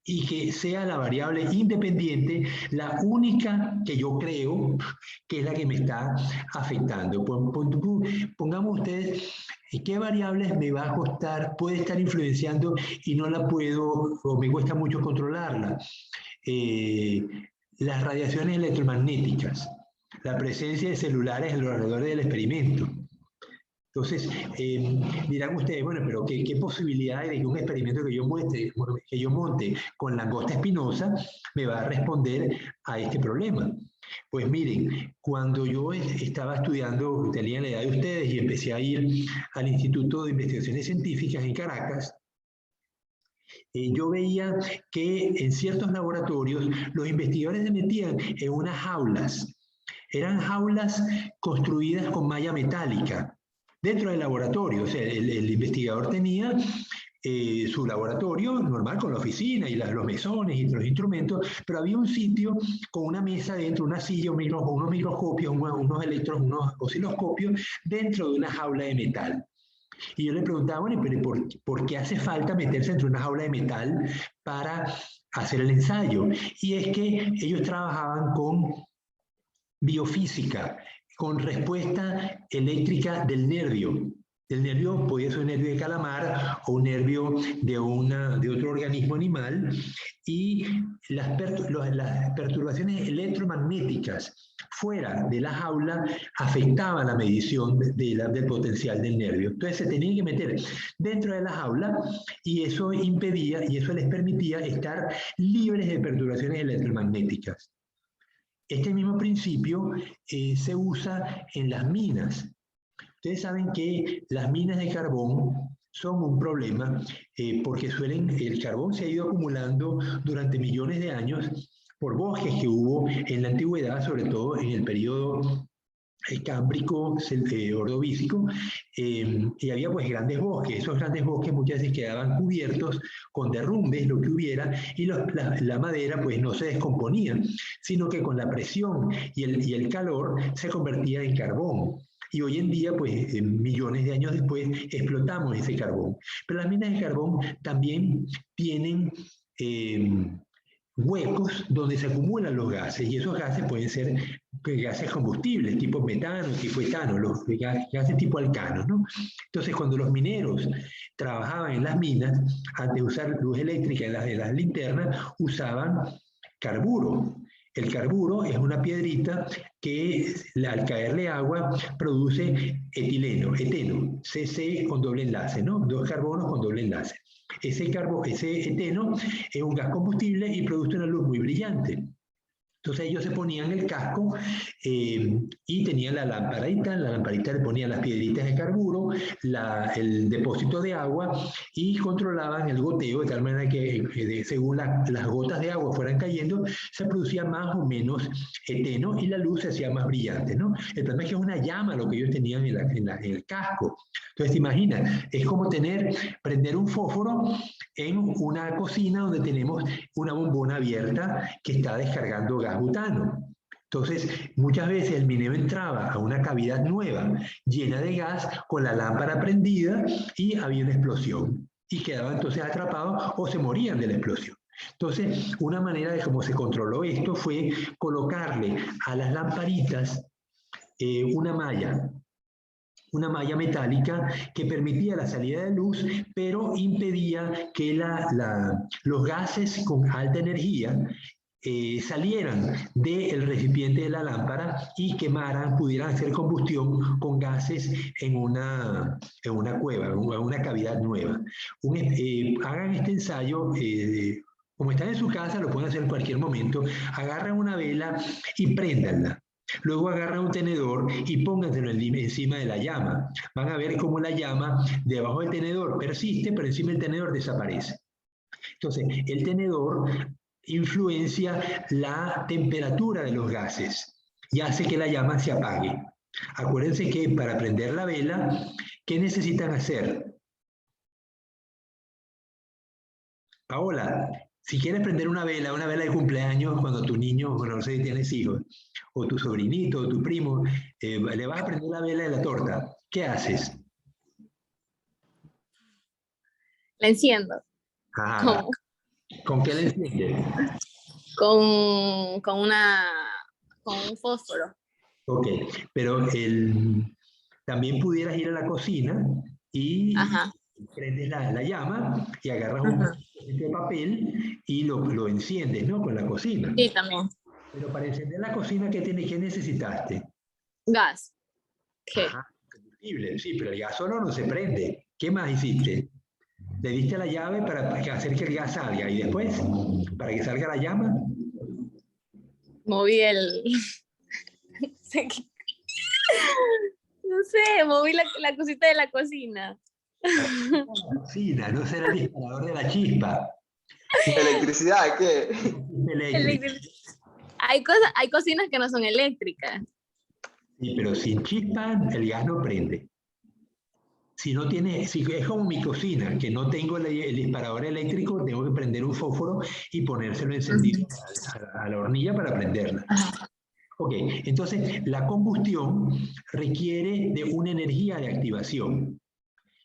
y que sea la variable independiente la única que yo creo que es la que me está afectando. Pongamos ustedes qué variables me va a costar, puede estar influenciando y no la puedo o me cuesta mucho controlarla. Las radiaciones electromagnéticas, la presencia de celulares alrededor del experimento. Entonces, dirán ustedes, bueno, pero ¿qué posibilidad hay de que un experimento que yo monte con langosta espinosa me va a responder a este problema? Pues miren, cuando yo estaba estudiando, tenía la edad de ustedes y empecé a ir al Instituto de Investigaciones Científicas en Caracas, yo veía que en ciertos laboratorios los investigadores se metían en unas jaulas. Eran jaulas construidas con malla metálica dentro del laboratorio. O sea, el investigador tenía su laboratorio normal con la oficina y los mesones y los instrumentos, pero había un sitio con una mesa dentro, una silla, unos microscopios, unos electrodos, unos osciloscopios dentro de una jaula de metal. Y yo le preguntaba, bueno, pero ¿por qué hace falta meterse dentro de una jaula de metal para hacer el ensayo? Y es que ellos trabajaban con biofísica, con respuesta eléctrica del nervio. El nervio podía ser un nervio de calamar o un nervio de otro organismo animal, y las perturbaciones electromagnéticas fuera de la jaula afectaban la medición del potencial del nervio. Entonces se tenía que meter dentro de la jaula, y eso impedía y eso les permitía estar libres de perturbaciones electromagnéticas. Este mismo principio se usa en las minas. Ustedes saben que las minas de carbón son un problema porque el carbón se ha ido acumulando durante millones de años por bosques que hubo en la antigüedad, sobre todo en el periodo cámbrico, ordovícico, y había pues grandes bosques. Esos grandes bosques muchas veces quedaban cubiertos con derrumbes, lo que hubiera, y la madera pues no se descomponía, sino que con la presión y el calor se convertía en carbón. Y hoy en día, pues millones de años después, explotamos ese carbón. Pero las minas de carbón también tienen huecos donde se acumulan los gases, y esos gases pueden ser gases combustibles, tipo metano, tipo etano, los gases tipo alcano, ¿no? Entonces, cuando los mineros trabajaban en las minas, antes de usar luz eléctrica en las linternas, usaban carburo. El carburo es una piedrita que al caerle agua produce eteno, CC con doble enlace, ¿no? 2 carbonos con doble enlace. Ese eteno es un gas combustible y produce una luz muy brillante. Entonces ellos se ponían el casco y tenían la lamparita le ponían las piedritas de carburo, el depósito de agua, y controlaban el goteo de tal manera que según las gotas de agua fueran cayendo, se producía más o menos eteno y la luz se hacía más brillante, ¿no? El problema es que es una llama lo que ellos tenían en el casco. Entonces te imaginas, es como prender un fósforo en una cocina donde tenemos una bombona abierta que está descargando gas butano. Entonces, muchas veces el minero entraba a una cavidad nueva, llena de gas, con la lámpara prendida, y había una explosión. Y quedaban entonces atrapados o se morían de la explosión. Entonces, una manera de cómo se controló esto fue colocarle a las lamparitas una malla metálica que permitía la salida de luz, pero impedía que los gases con alta energía salieran del recipiente de la lámpara y pudieran hacer combustión con gases en una cueva, en una cavidad nueva. Hagan este ensayo, como están en su casa, lo pueden hacer en cualquier momento. Agarran una vela y préndanla. Luego agarran un tenedor y pónganselo encima de la llama. Van a ver cómo la llama debajo del tenedor persiste, pero encima del tenedor desaparece. Entonces, el tenedor influencia la temperatura de los gases y hace que la llama se apague. Acuérdense que para prender la vela, ¿qué necesitan hacer? Paola, si quieres prender una vela de cumpleaños, cuando tu niño, bueno, no sé si tienes hijos, o tu sobrinito, o tu primo, le vas a prender la vela de la torta, ¿qué haces? La enciendo. Ajá. ¿Con qué la enciendes? Con un fósforo. Ok, pero también pudieras ir a la cocina y prendes la llama y agarras un de papel y lo enciendes, ¿no? Con la cocina. Sí, también. Pero para encender la cocina, ¿qué necesitaste? Gas. ¿Qué? Ajá, combustible, sí, pero el gas solo no se prende. ¿Qué más hiciste? Le diste la llave para hacer que el gas salga, y después, para que salga la llama. Moví no sé, moví la cosita de la cocina. La cocina, no será el disparador de la chispa. ¿Electricidad qué? Hay cocinas que no son eléctricas. Sí, pero sin chispa el gas no prende. Si es como mi cocina, que no tengo el disparador eléctrico, tengo que prender un fósforo y ponérselo encendido a la hornilla para prenderla. Ok, entonces la combustión requiere de una energía de activación.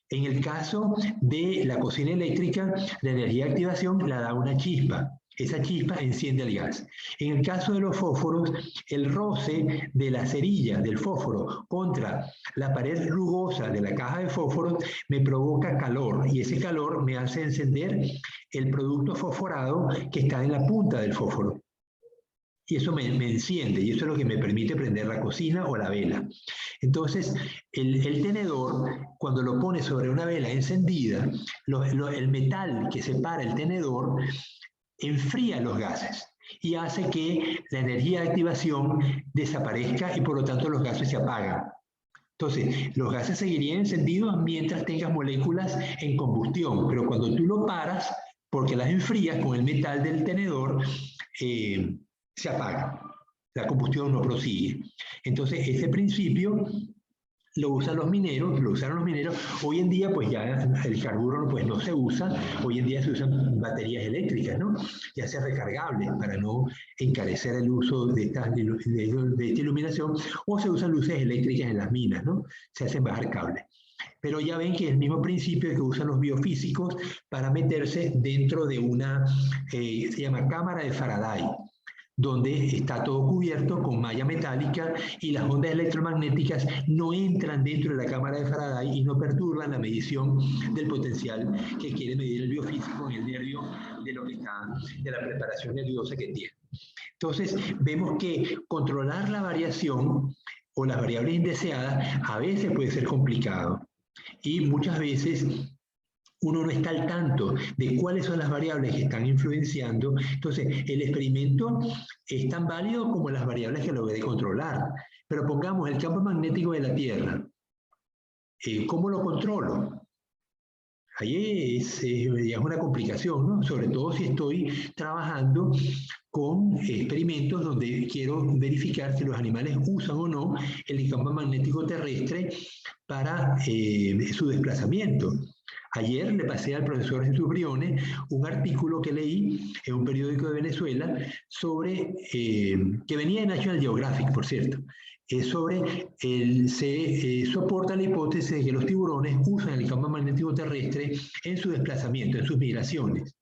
En el caso de la cocina eléctrica, la energía de activación la da una chispa. Esa chispa enciende el gas. En el caso de los fósforos, el roce de la cerilla del fósforo contra la pared rugosa de la caja de fósforos me provoca calor y ese calor me hace encender el producto fosforado que está en la punta del fósforo. Y eso me enciende, y eso es lo que me permite prender la cocina o la vela. Entonces, el tenedor, cuando lo pone sobre una vela encendida, el metal que separa el tenedor enfría los gases y hace que la energía de activación desaparezca y por lo tanto los gases se apagan. Entonces, los gases seguirían encendidos mientras tengas moléculas en combustión, pero cuando tú lo paras, porque las enfrías con el metal del tenedor, se apaga, la combustión no prosigue. Entonces, ese principio lo usaron los mineros. Hoy en día, pues ya el carburo pues, no se usa, hoy en día se usan baterías eléctricas, ¿no? Ya sea recargables para no encarecer el uso de esta iluminación, o se usan luces eléctricas en las minas, ¿no? Se hacen bajar cables. Pero ya ven que es el mismo principio que usan los biofísicos para meterse dentro de una, se llama cámara de Faraday, donde está todo cubierto con malla metálica y las ondas electromagnéticas no entran dentro de la cámara de Faraday y no perturban la medición del potencial que quiere medir el biofísico en el nervio de la preparación nerviosa que tiene. Entonces, vemos que controlar la variación o las variables indeseadas a veces puede ser complicado y muchas veces uno no está al tanto de cuáles son las variables que están influenciando. Entonces, el experimento es tan válido como las variables que logré controlar. Pero pongamos el campo magnético de la Tierra. ¿Cómo lo controlo? Ahí ya es una complicación, ¿no? Sobre todo si estoy trabajando con experimentos donde quiero verificar si los animales usan o no el campo magnético terrestre para su desplazamiento. Ayer le pasé al profesor Jesús Briones un artículo que leí en un periódico de Venezuela sobre, que venía de National Geographic, por cierto, se soporta la hipótesis de que los tiburones usan el campo magnético terrestre en su desplazamiento, en sus migraciones.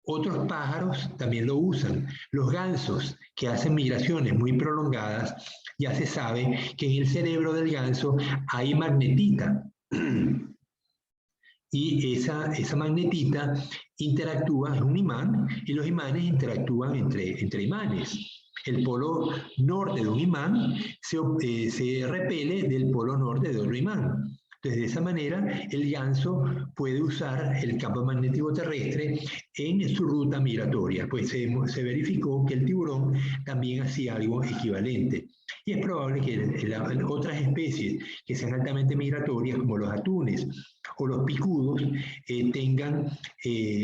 Otros pájaros también lo usan. Los gansos, que hacen migraciones muy prolongadas, ya se sabe que en el cerebro del ganso hay magnetita. Y esa magnetita interactúa, es un imán, y los imanes interactúan entre imanes. El polo norte de un imán se repele del polo norte de otro imán. Entonces, de esa manera, el ganso puede usar el campo magnético terrestre en su ruta migratoria. Pues se verificó que el tiburón también hacía algo equivalente. Y es probable que otras especies que sean altamente migratorias, como los atunes o los picudos,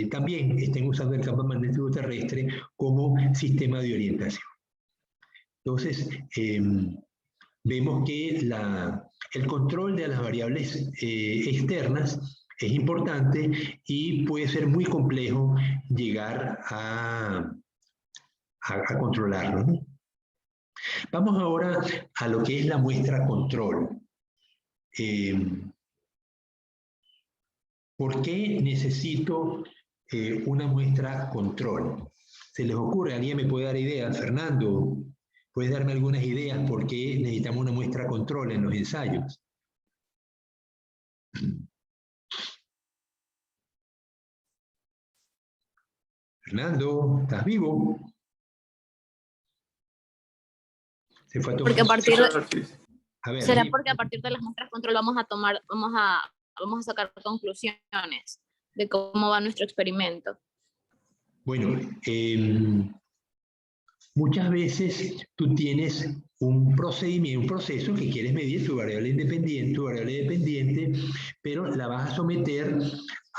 también estén usando el campo magnético terrestre como sistema de orientación. Entonces, vemos que el control de las variables externas es importante y puede ser muy complejo llegar a controlarlo, ¿no? Vamos ahora a lo que es la muestra control. ¿Por qué necesito una muestra control? ¿Se les ocurre? ¿Alguien me puede dar ideas? Fernando, ¿puedes darme algunas ideas por qué necesitamos una muestra control en los ensayos? Fernando, ¿estás vivo? Se fue a tomar. Porque a partir ver, será porque a partir de las muestras control vamos a sacar conclusiones de cómo va nuestro experimento. Bueno, muchas veces tú tienes un proceso que quieres medir tu variable independiente, tu variable dependiente, pero la vas a someter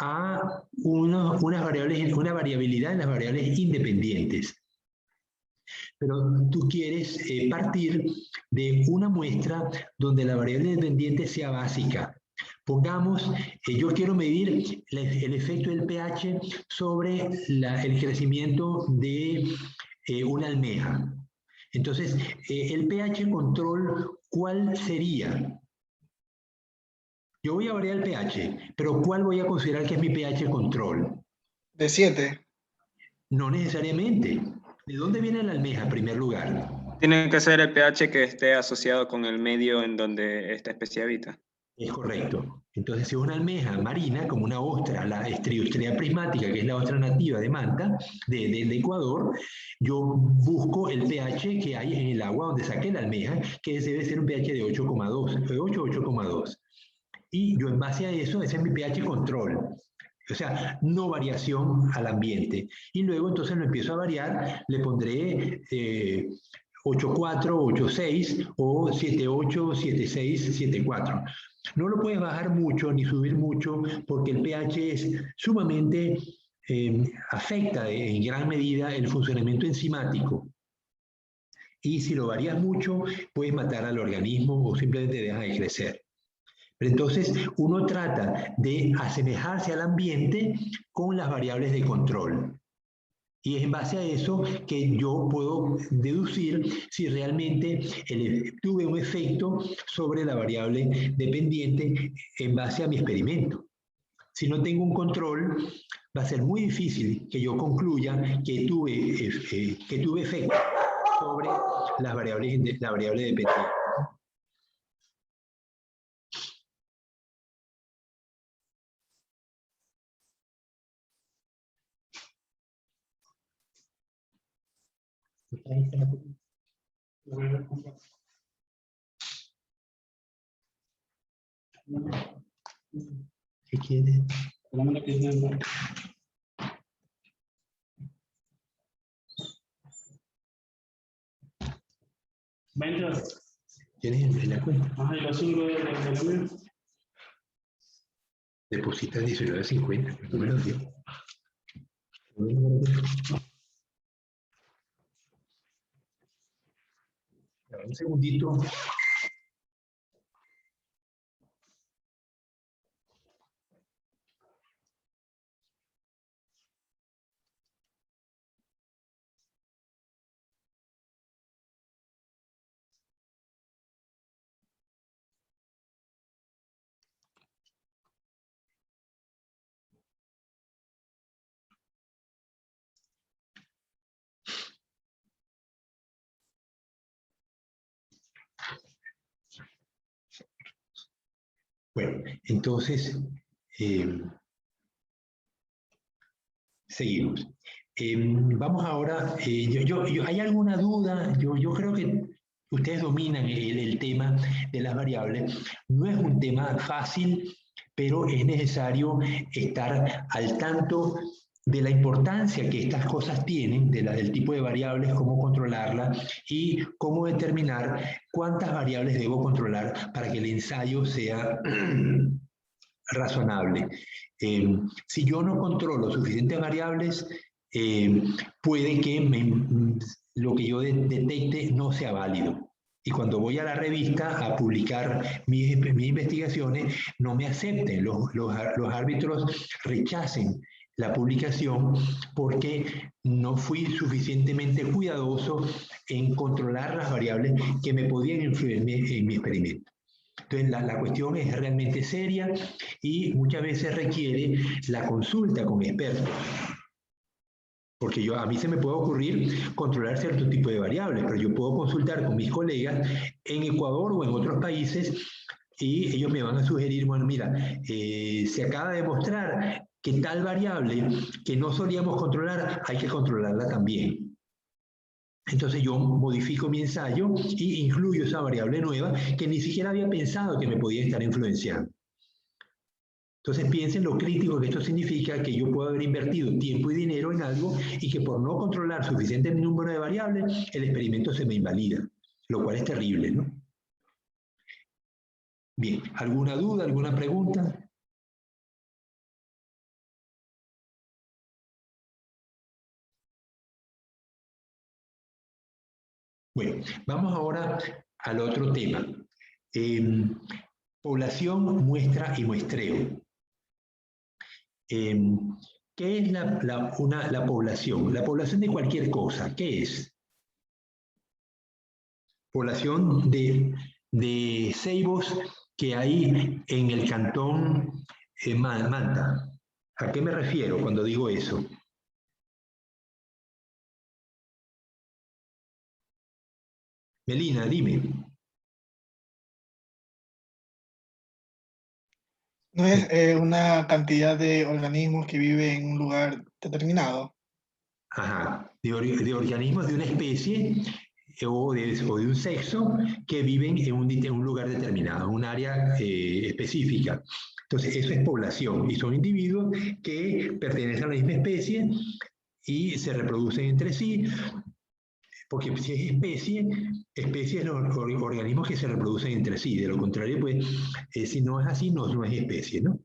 a una variabilidad en las variables independientes. Pero tú quieres partir de una muestra donde la variable dependiente sea básica. Pongamos, yo quiero medir el efecto del pH sobre el crecimiento de una almeja. Entonces, el pH control, ¿cuál sería? Yo voy a variar el pH, pero ¿cuál voy a considerar que es mi pH control? De 7. No necesariamente. ¿De dónde viene la almeja en primer lugar? Tiene que ser el pH que esté asociado con el medio en donde esta especie habita. Es correcto. Entonces, si es una almeja marina, como una ostra, la Striostrea prismática, que es la ostra nativa de Manta, de Ecuador, yo busco el pH que hay en el agua donde saqué la almeja, que debe ser un pH de 8,2, de 8 a 8,2. Y yo en base a eso, ese es mi pH control. O sea, no variación al ambiente. Y luego entonces lo empiezo a variar, le pondré 8,4, 8,6 o 7,8, 7,6, 7,4. No lo puedes bajar mucho ni subir mucho porque el pH es sumamente, afecta en gran medida el funcionamiento enzimático. Y si lo varías mucho, puedes matar al organismo o simplemente deja de crecer. Pero entonces uno trata de asemejarse al ambiente con las variables de control. Y es en base a eso que yo puedo deducir si realmente tuve un efecto sobre la variable dependiente en base a mi experimento. Si no tengo un control, va a ser muy difícil que yo concluya que tuve efecto sobre la variable dependiente. ¿Qué quiere? ¿Tienes la cuenta? Ajá, y los 5 de la mía. Deposita 19.50, no me lo dio. Un segundito. Bueno, entonces, seguimos. Vamos ahora, ¿hay alguna duda? Yo creo que ustedes dominan el tema de las variables. No es un tema fácil, pero es necesario estar al tanto de la importancia que estas cosas tienen, del tipo de variables, cómo controlarlas y cómo determinar cuántas variables debo controlar para que el ensayo sea razonable. Si yo no controlo suficientes variables, puede que lo que yo detecte no sea válido. Y cuando voy a la revista a publicar mis investigaciones, no me acepten, los árbitros rechacen la publicación porque no fui suficientemente cuidadoso en controlar las variables que me podían influir en mi experimento. Entonces, la cuestión es realmente seria y muchas veces requiere la consulta con expertos. Porque a mí se me puede ocurrir controlar cierto tipo de variables, pero yo puedo consultar con mis colegas en Ecuador o en otros países y ellos me van a sugerir, bueno, mira, se acaba de demostrar que tal variable que no solíamos controlar, hay que controlarla también. Entonces yo modifico mi ensayo y incluyo esa variable nueva que ni siquiera había pensado que me podía estar influenciando. Entonces piensen lo crítico que esto significa, que yo puedo haber invertido tiempo y dinero en algo y que por no controlar suficiente número de variables, el experimento se me invalida, lo cual es terrible, ¿no? Bien, ¿alguna duda, alguna pregunta? Bueno, vamos ahora al otro tema. Población, muestra y muestreo. ¿Qué es la población? La población de cualquier cosa, ¿qué es? Población de ceibos que hay en el cantón Manta. ¿A qué me refiero cuando digo eso? Melina, dime. ¿No es una cantidad de organismos que viven en un lugar determinado? Ajá, de organismos de una especie o de un sexo que viven en un lugar determinado, un área específica. Entonces, eso es población y son individuos que pertenecen a la misma especie y se reproducen entre sí, porque si es especie es los organismos que se reproducen entre sí, de lo contrario, pues, si no es así, no es especie, ¿no?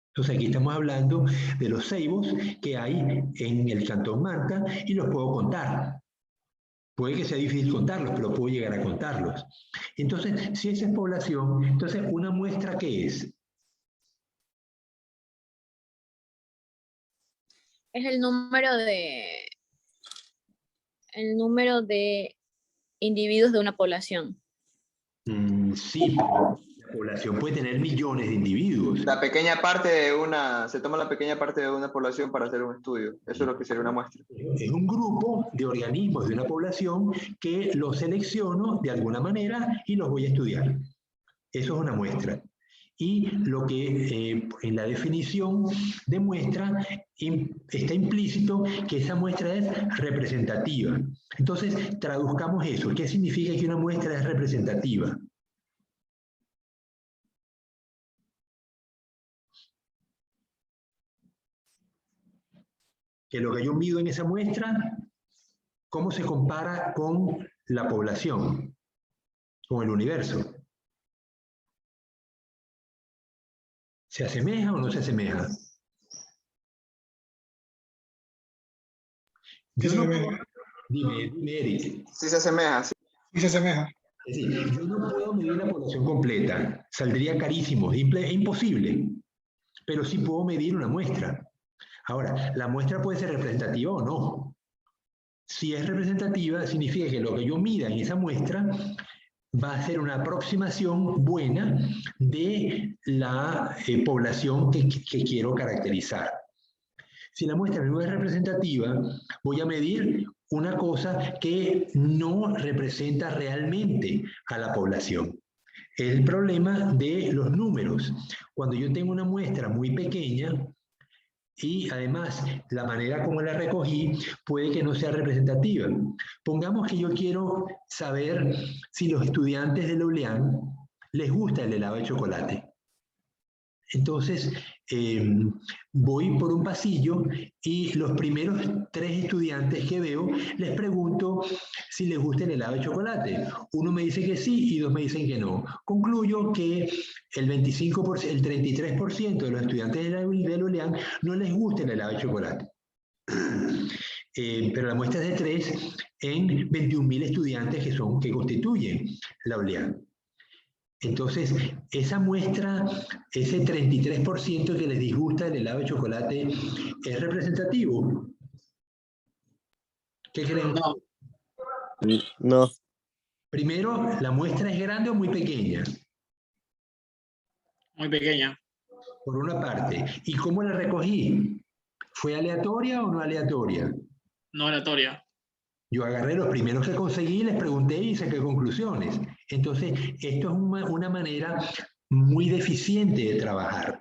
Entonces aquí estamos hablando de los ceibos que hay en el Cantón Manta y los puedo contar. Puede que sea difícil contarlos, pero puedo llegar a contarlos. Entonces, si esa es población, entonces una muestra, ¿qué es? Es el número de individuos de una población. Sí, pero la población puede tener millones de individuos. La pequeña parte de se toma la pequeña parte de una población para hacer un estudio. Eso es lo que sería una muestra. Es un grupo de organismos de una población que los selecciono de alguna manera y los voy a estudiar. Eso es una muestra. Y lo que en la definición de muestra está implícito que esa muestra es representativa. Entonces, traduzcamos eso. ¿Qué significa que una muestra es representativa? Que lo que yo mido en esa muestra, ¿cómo se compara con la población, con el universo? ¿Se asemeja o no se asemeja? Yo no puedo, dime, Eric. Sí se asemeja, sí. Sí se asemeja. Es decir, yo no puedo medir la población completa, saldría carísimo, es imposible, pero sí puedo medir una muestra. Ahora, la muestra puede ser representativa o no. Si es representativa, significa que lo que yo mida en esa muestra va a ser una aproximación buena de la población que quiero caracterizar. Si la muestra no es representativa, voy a medir una cosa que no representa realmente a la población. El problema de los números. Cuando yo tengo una muestra muy pequeña, y además la manera como la recogí puede que no sea representativa. Pongamos que yo quiero saber si los estudiantes de la ULEAN les gusta el helado de chocolate. Entonces, voy por un pasillo y los primeros 3 estudiantes que veo les pregunto si les gusta el helado de chocolate. Uno me dice que sí y 2 me dicen que no. Concluyo que el 33% de los estudiantes de la ULEAN no les gusta el helado de chocolate. Pero la muestra es de 3 en 21.000 estudiantes que constituyen la ULEAN. Entonces, esa muestra, ese 33% que les disgusta el helado de chocolate, ¿es representativo? ¿Qué creen? No. Primero, ¿la muestra es grande o muy pequeña? Muy pequeña. Por una parte. ¿Y cómo la recogí? ¿Fue aleatoria o no aleatoria? No aleatoria. Yo agarré los primeros que conseguí, les pregunté y saqué conclusiones. Entonces, esto es una manera muy deficiente de trabajar.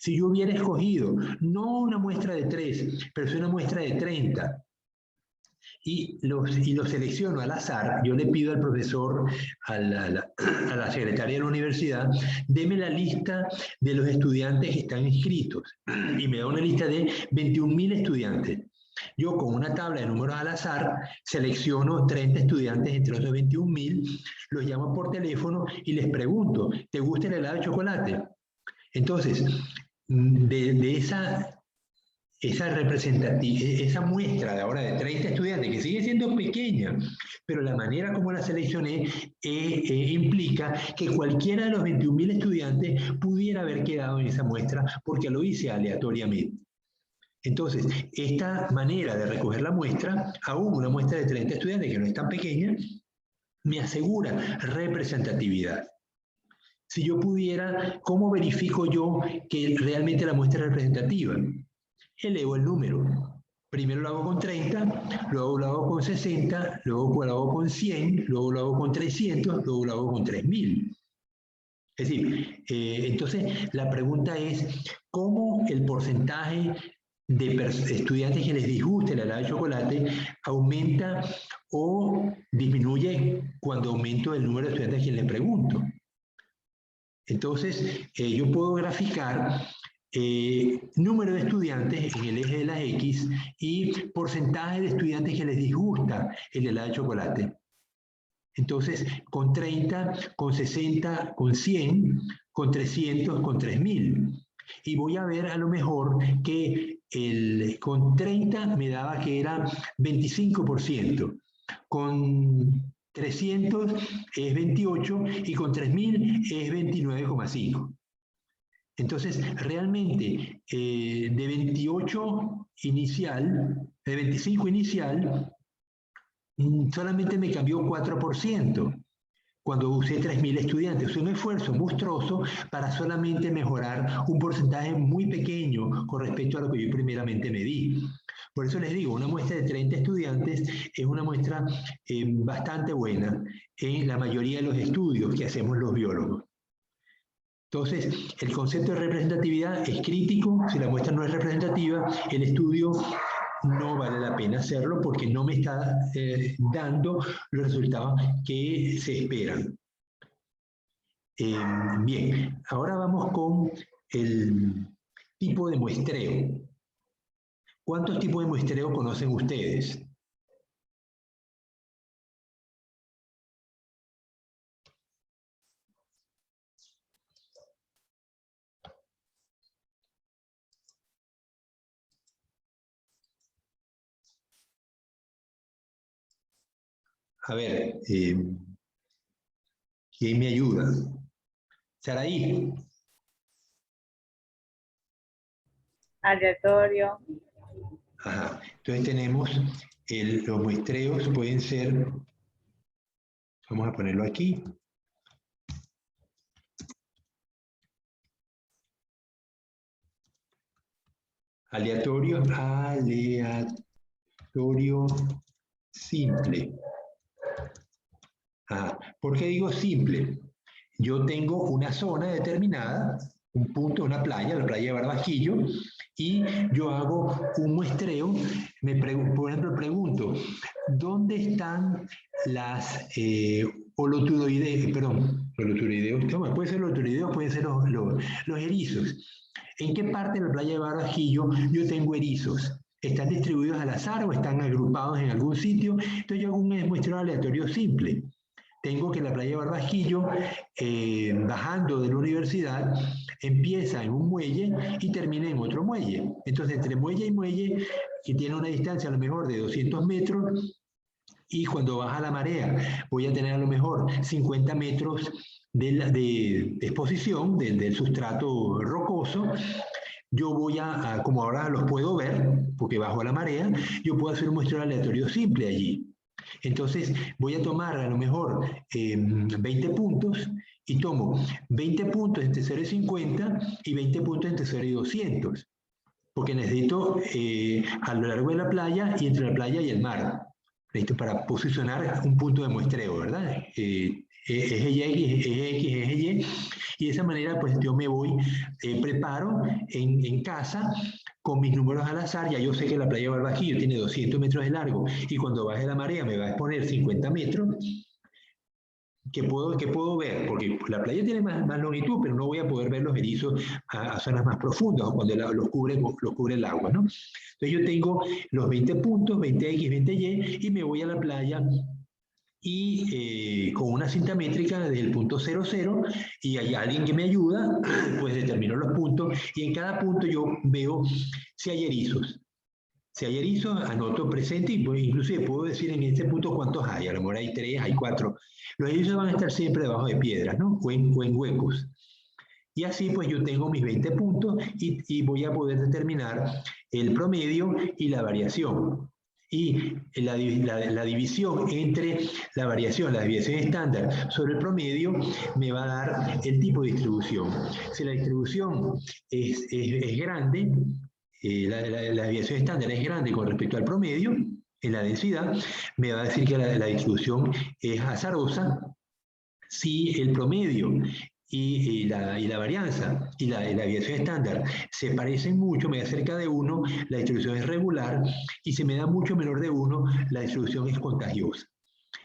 Si yo hubiera escogido no una muestra de 3, pero es una muestra de 30, y los selecciono al azar, yo le pido al profesor, a la secretaria de la universidad, deme la lista de los estudiantes que están inscritos. Y me da una lista de 21.000 estudiantes. Yo con una tabla de números al azar selecciono 30 estudiantes entre esos 21.000, los llamo por teléfono y les pregunto, ¿te gusta el helado de chocolate? Entonces, de esa muestra de ahora de 30 estudiantes, que sigue siendo pequeña, pero la manera como la seleccioné implica que cualquiera de los 21.000 estudiantes pudiera haber quedado en esa muestra porque lo hice aleatoriamente. Entonces, esta manera de recoger la muestra, aún una muestra de 30 estudiantes que no es tan pequeña, me asegura representatividad. Si yo pudiera, ¿cómo verifico yo que realmente la muestra es representativa? Elevo el número. Primero lo hago con 30, luego lo hago con 60, luego lo hago con 100, luego lo hago con 300, luego lo hago con 3000. Es decir, entonces la pregunta es, ¿cómo el porcentaje de estudiantes que les disguste el helado de chocolate aumenta o disminuye cuando aumento el número de estudiantes a quien le pregunto? Entonces, yo puedo graficar número de estudiantes en el eje de las X y porcentaje de estudiantes que les disgusta el helado de chocolate. Entonces, con 30, con 60, con 100, con 300, con 3000. Y voy a ver a lo mejor que con 30 me daba que era 25%, con 300 es 28 y con 3000 es 29,5. Entonces, realmente, de 28 inicial, de 25 inicial, solamente me cambió 4% cuando usé 3000 estudiantes. Es un esfuerzo monstruoso para solamente mejorar un porcentaje muy pequeño con respecto a lo que yo primeramente medí. Por eso les digo, una muestra de 30 estudiantes es una muestra bastante buena en la mayoría de los estudios que hacemos los biólogos. Entonces, el concepto de representatividad es crítico. Si la muestra no es representativa, el estudio no vale la pena hacerlo porque no me está dando los resultados que se esperan. Bien, ahora vamos con el tipo de muestreo. ¿Cuántos tipos de muestreo conocen ustedes? A ver, ¿quién me ayuda? Saraí. Aleatorio. Ajá. Entonces tenemos los muestreos, pueden ser, vamos a ponerlo aquí. Aleatorio simple. ¿Por qué digo simple? Yo tengo una zona determinada, un punto, una playa, la playa de Barbasquillo, y yo hago un muestreo, por ejemplo, pregunto, ¿dónde están las holoturoideos? No, puede ser holoturoideos, pueden ser los erizos. ¿En qué parte de la playa de Barbasquillo yo tengo erizos? ¿Están distribuidos al azar o están agrupados en algún sitio? Entonces yo hago un muestreo aleatorio simple. Tengo que la playa de Barbasquillo, bajando de la universidad, empieza en un muelle y termina en otro muelle. Entonces, entre muelle y muelle, que tiene una distancia a lo mejor de 200 metros, y cuando baja la marea, voy a tener a lo mejor 50 metros de exposición del sustrato rocoso. Yo voy como ahora los puedo ver, porque bajo la marea, yo puedo hacer un muestreo aleatorio simple allí. Entonces voy a tomar a lo mejor 20 puntos y tomo 20 puntos entre 0 y 50 y 20 puntos entre 0 y 200. Porque necesito a lo largo de la playa y entre la playa y el mar. Necesito para posicionar un punto de muestreo, ¿verdad? Eje Y, eje X, eje Y. Y de esa manera pues yo me voy, preparo en casa con mis números al azar. Ya yo sé que la playa de Barbasquillo tiene 200 metros de largo y cuando baje la marea me va a exponer 50 metros. ¿Qué puedo ver? Porque la playa tiene más longitud, pero no voy a poder ver los erizos a zonas más profundas o cuando los cubre el agua, ¿no? Entonces yo tengo los 20 puntos, 20X, 20Y, y me voy a la playa y con una cinta métrica desde el punto 00, y hay alguien que me ayuda, pues determino los puntos, y en cada punto yo veo si hay erizos. Si hay erizos, anoto presente y pues, inclusive puedo decir en este punto cuántos hay. A lo mejor hay 3, hay 4. Los erizos van a estar siempre debajo de piedras, ¿no? O en huecos. Y así pues yo tengo mis 20 puntos y voy a poder determinar el promedio y la variación. Y la división entre la desviación estándar sobre el promedio me va a dar el tipo de distribución. Si la distribución es grande, la desviación estándar es grande con respecto al promedio, en la densidad, me va a decir que la distribución es azarosa. Si el promedio y la varianza y la desviación estándar se parecen mucho, me da cerca de 1, la distribución es regular, y si me da mucho menor de 1, la distribución es contagiosa.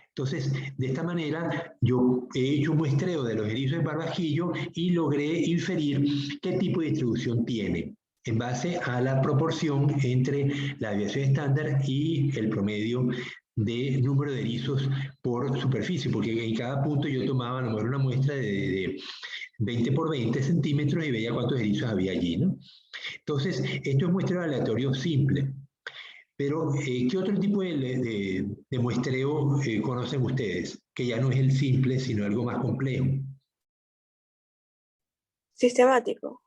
Entonces, de esta manera, yo he hecho un muestreo de los erizos de barbajillo y logré inferir qué tipo de distribución tiene, en base a la proporción entre la desviación estándar y el promedio de número de erizos por superficie, porque en cada punto yo tomaba a lo mejor una muestra de 20 por 20 centímetros y veía cuántos erizos había allí, ¿no? Entonces, esto es muestreo aleatorio simple. Pero, ¿qué otro tipo de muestreo conocen ustedes? Que ya no es el simple, sino algo más complejo. Sistemático.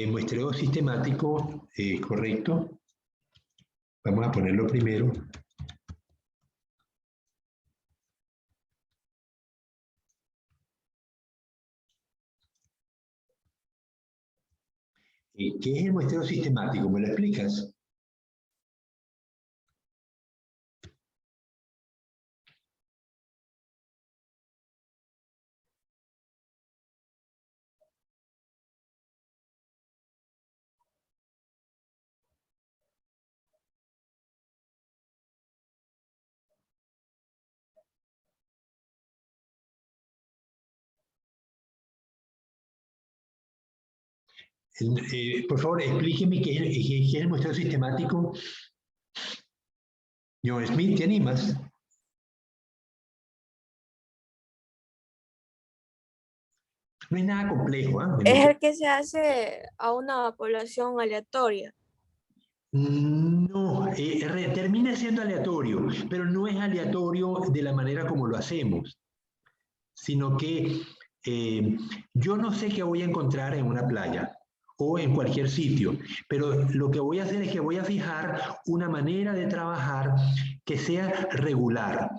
Muestreo sistemático, correcto. Vamos a ponerlo primero. ¿Qué es el muestreo sistemático? ¿Me lo explicas? Por favor, explíqueme qué es el muestreo sistemático. John Smith, ¿te animas? No es nada complejo, ¿eh? Es el que se hace a una población aleatoria. No, termina siendo aleatorio, pero no es aleatorio de la manera como lo hacemos, sino que yo no sé qué voy a encontrar en una playa o en cualquier sitio, pero lo que voy a hacer es que voy a fijar una manera de trabajar que sea regular.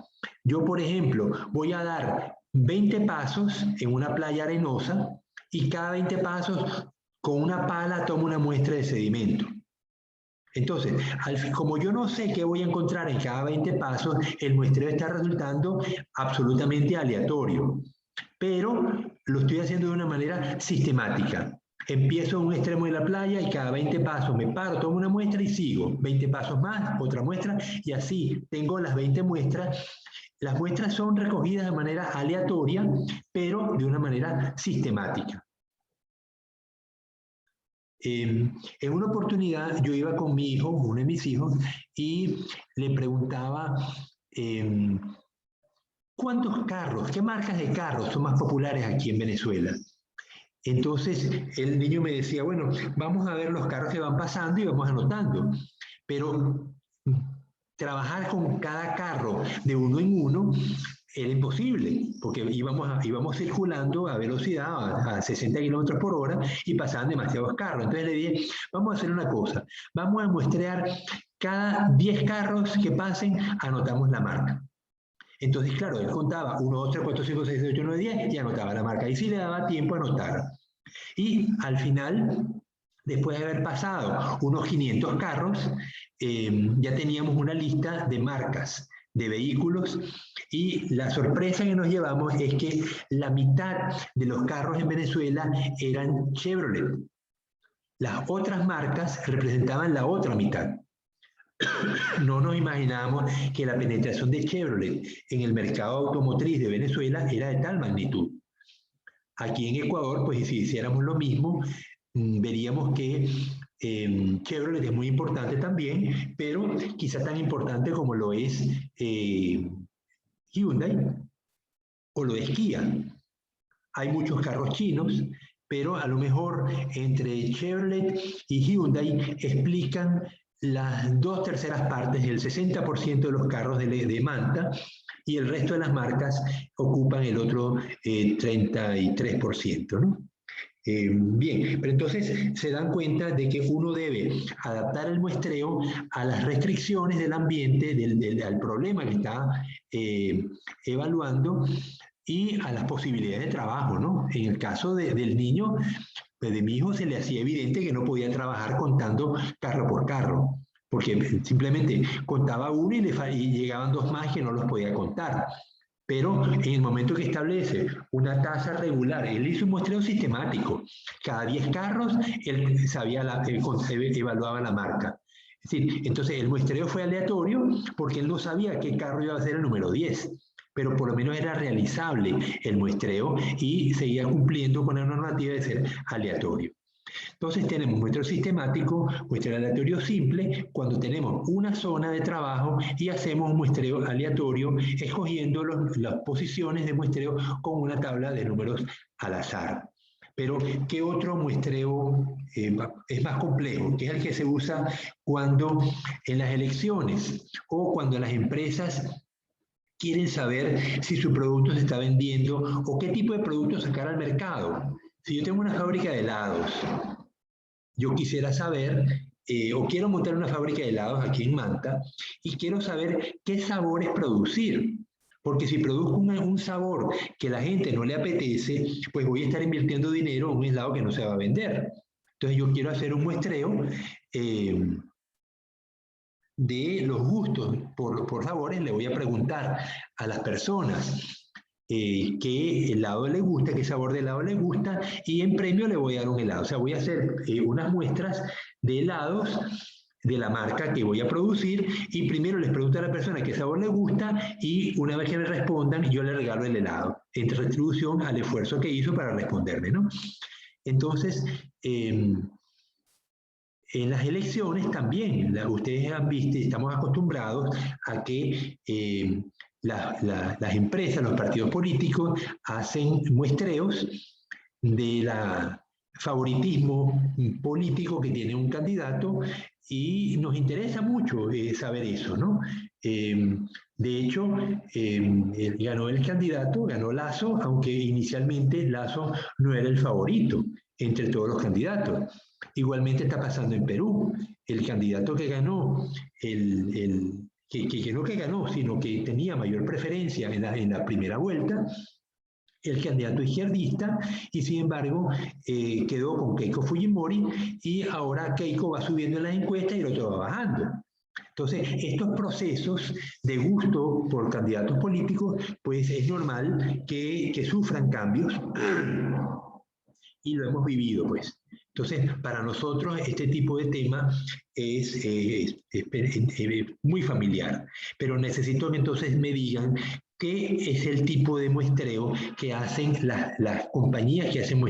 Yo, por ejemplo, voy a dar 20 pasos en una playa arenosa y cada 20 pasos con una pala tomo una muestra de sedimento. Entonces, como yo no sé qué voy a encontrar en cada 20 pasos, el muestreo está resultando absolutamente aleatorio. Pero lo estoy haciendo de una manera sistemática. Empiezo en un extremo de la playa y cada 20 pasos me paro, tomo una muestra y sigo. 20 pasos más, otra muestra, y así tengo las 20 muestras. Las muestras son recogidas de manera aleatoria, pero de una manera sistemática. En una oportunidad yo iba con mi hijo, uno de mis hijos, y le preguntaba ¿cuántos carros, qué marcas de carros son más populares aquí en Venezuela? Entonces el niño me decía, bueno, vamos a ver los carros que van pasando y vamos anotando, pero trabajar con cada carro de uno en uno era imposible, porque íbamos circulando a velocidad, a 60 kilómetros por hora, y pasaban demasiados carros. Entonces le dije, vamos a hacer una cosa, vamos a muestrear cada 10 carros que pasen, anotamos la marca. Entonces, claro, él contaba 1, 2, 3, 4, 5, 6, 7, 8, 9, 10 y anotaba la marca. Y sí le daba tiempo a anotar. Y al final, después de haber pasado unos 500 carros, ya teníamos una lista de marcas de vehículos, y la sorpresa que nos llevamos es que la mitad de los carros en Venezuela eran Chevrolet. Las otras marcas representaban la otra mitad. No nos imaginábamos que la penetración de Chevrolet en el mercado automotriz de Venezuela era de tal magnitud. Aquí en Ecuador, pues si hiciéramos lo mismo, veríamos que Chevrolet es muy importante también, pero quizá tan importante como lo es Hyundai o lo es Kia. Hay muchos carros chinos, pero a lo mejor entre Chevrolet y Hyundai explican las 2/3 partes, el 60% de los carros de Manta, y el resto de las marcas ocupan el otro 33%, ¿no? Bien, pero entonces se dan cuenta de que uno debe adaptar el muestreo a las restricciones del ambiente, al problema que está evaluando, y a las posibilidades de trabajo, ¿no? En el caso del niño, pues de mi hijo se le hacía evidente que no podía trabajar contando carro por carro, porque simplemente contaba uno y llegaban dos más que no los podía contar. Pero en el momento que establece una tasa regular, él hizo un muestreo sistemático. Cada 10 carros, él evaluaba la marca. Es decir, entonces el muestreo fue aleatorio porque él no sabía qué carro iba a ser el número 10. Pero por lo menos era realizable el muestreo y seguía cumpliendo con la normativa de ser aleatorio. Entonces tenemos muestreo sistemático, muestreo aleatorio simple, cuando tenemos una zona de trabajo y hacemos un muestreo aleatorio escogiendo las posiciones de muestreo con una tabla de números al azar. Pero, ¿qué otro muestreo es más complejo? Que es el que se usa cuando en las elecciones o cuando las empresas quieren saber si su producto se está vendiendo o qué tipo de producto sacar al mercado. Si yo tengo una fábrica de helados, yo quisiera saber, o quiero montar una fábrica de helados aquí en Manta, y quiero saber qué sabores producir. Porque si produzco un sabor que a la gente no le apetece, pues voy a estar invirtiendo dinero en un helado que no se va a vender. Entonces yo quiero hacer un muestreo de los gustos por sabores. Le voy a preguntar a las personas qué helado le gusta, qué sabor de helado le gusta, y en premio le voy a dar un helado. O sea, voy a hacer unas muestras de helados de la marca que voy a producir, y primero les pregunto a la persona qué sabor le gusta, y una vez que me respondan, yo le regalo el helado, en retribución al esfuerzo que hizo para responderme, ¿no? Entonces, en las elecciones también, ustedes han visto, estamos acostumbrados a que las empresas, los partidos políticos, hacen muestreos del favoritismo político que tiene un candidato, y nos interesa mucho saber eso, ¿no? De hecho, ganó el candidato, ganó Lasso, aunque inicialmente Lasso no era el favorito entre todos los candidatos. Igualmente está pasando en Perú. El candidato que ganó, que no que ganó, sino que tenía mayor preferencia en la primera vuelta, el candidato izquierdista, y sin embargo quedó con Keiko Fujimori, y ahora Keiko va subiendo en las encuestas y el otro va bajando. Entonces, estos procesos de gusto por candidatos políticos, pues es normal que sufran cambios, y lo hemos vivido, pues. Entonces, para nosotros este tipo de tema es muy familiar, pero necesito que entonces me digan qué es el tipo de muestreo que hacen las compañías que hacen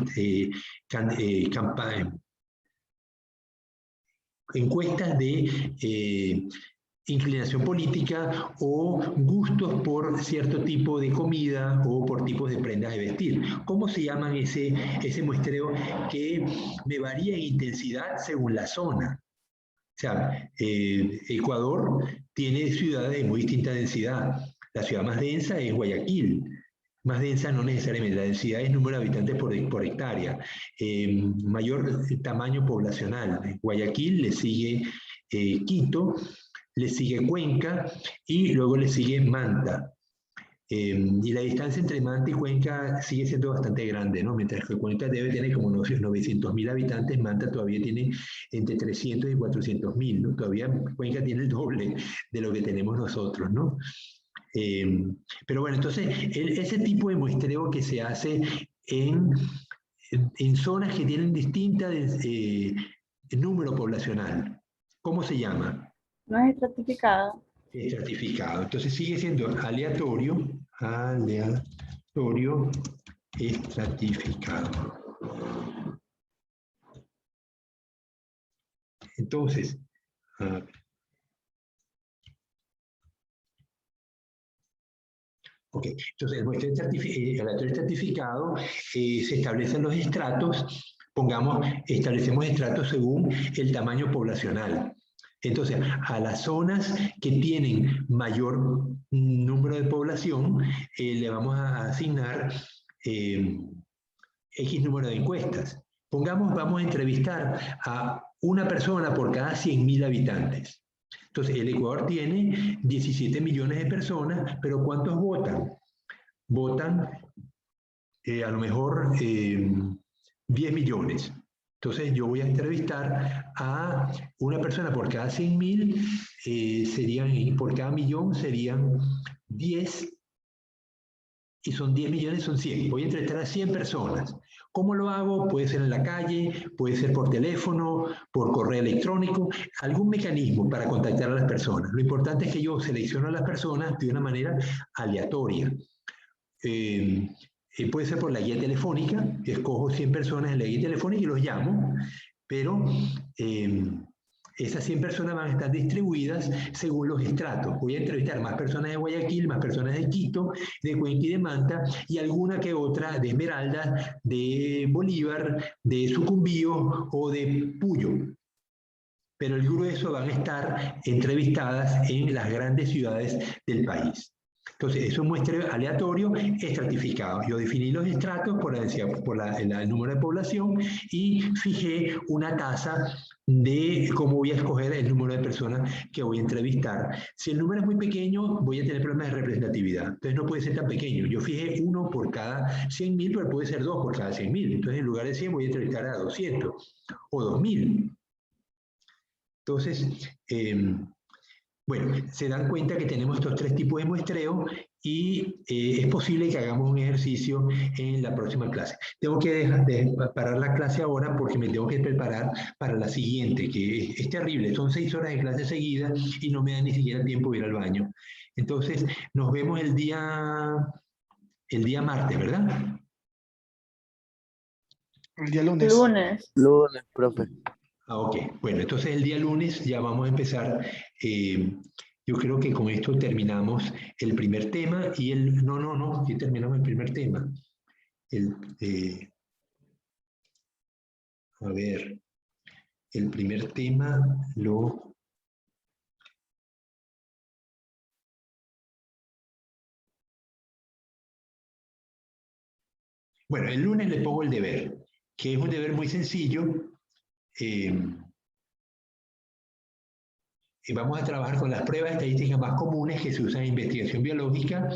encuestas de inclinación política o gustos por cierto tipo de comida o por tipos de prendas de vestir. ¿Cómo se llaman ese muestreo que me varía en intensidad según la zona? O sea, Ecuador tiene ciudades de muy distinta densidad. La ciudad más densa es Guayaquil. Más densa no necesariamente, la densidad es número de habitantes por hectárea. Mayor tamaño poblacional. Guayaquil le sigue Quito, le sigue Cuenca, y luego le sigue Manta. Y la distancia entre Manta y Cuenca sigue siendo bastante grande, ¿no? Mientras que Cuenca debe tener como 900.000 habitantes, Manta todavía tiene entre 300 y 400.000, ¿no? Todavía Cuenca tiene el doble de lo que tenemos nosotros, ¿no? Pero bueno, entonces, ese tipo de muestreo que se hace en zonas que tienen distinto número poblacional, ¿cómo se llama? No es estratificado. Estratificado. Entonces sigue siendo aleatorio, estratificado. Entonces, ok, entonces el aleatorio estratificado se establecen los estratos, establecemos estratos según el tamaño poblacional. Entonces, a las zonas que tienen mayor número de población, le vamos a asignar X número de encuestas. Vamos a entrevistar a una persona por cada 100.000 habitantes. Entonces, el Ecuador tiene 17 millones de personas, pero ¿cuántos votan? votan a lo mejor 10 millones. Entonces yo voy a entrevistar a una persona por cada 100.000, serían, por cada millón serían 10, y son 10 millones, son 100. Voy a entrevistar a 100 personas. ¿Cómo lo hago? Puede ser en la calle, puede ser por teléfono, por correo electrónico, algún mecanismo para contactar a las personas. Lo importante es que yo selecciono a las personas de una manera aleatoria. Puede ser por la guía telefónica, escojo 100 personas en la guía telefónica y los llamo, pero esas 100 personas van a estar distribuidas según los estratos. Voy a entrevistar más personas de Guayaquil, más personas de Quito, de Cuenca y de Manta, y alguna que otra de Esmeralda, de Bolívar, de Sucumbío o de Puyo. Pero el grueso van a estar entrevistadas en las grandes ciudades del país. Entonces, es un muestreo aleatorio estratificado. Yo definí los estratos por el número de población y fijé una tasa de cómo voy a escoger el número de personas que voy a entrevistar. Si el número es muy pequeño, voy a tener problemas de representatividad. Entonces, no puede ser tan pequeño. Yo fijé 1 por cada 100.000, pero puede ser 2 por cada 100.000. Entonces, en lugar de 100, voy a entrevistar a 200 o 2.000. Entonces, bueno, se dan cuenta que tenemos estos 3 tipos de muestreo y es posible que hagamos un ejercicio en la próxima clase. Tengo que parar la clase ahora porque me tengo que preparar para la siguiente, que es terrible. Son 6 horas de clase seguida y no me da ni siquiera tiempo de ir al baño. Entonces, nos vemos el día martes, ¿verdad? El día lunes. Lunes, profe. Ah, ok. Bueno, entonces el día lunes ya vamos a empezar. Yo creo que con esto terminamos el primer tema y el... No, ya terminamos el primer tema. A ver, el primer tema lo... Bueno, el lunes le pongo el deber, que es un deber muy sencillo. Vamos a trabajar con las pruebas estadísticas más comunes que se usan en investigación biológica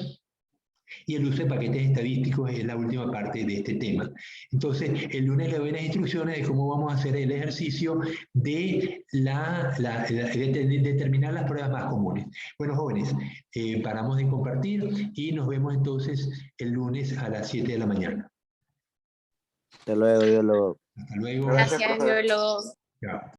y el uso de paquetes estadísticos es la última parte de este tema. Entonces, el lunes le doy las instrucciones de cómo vamos a hacer el ejercicio de determinar las pruebas más comunes. Bueno, jóvenes, paramos de compartir y nos vemos entonces el lunes a las 7 de la mañana. Hasta luego, biólogo. Hasta luego. Gracias, biólogo. Chao.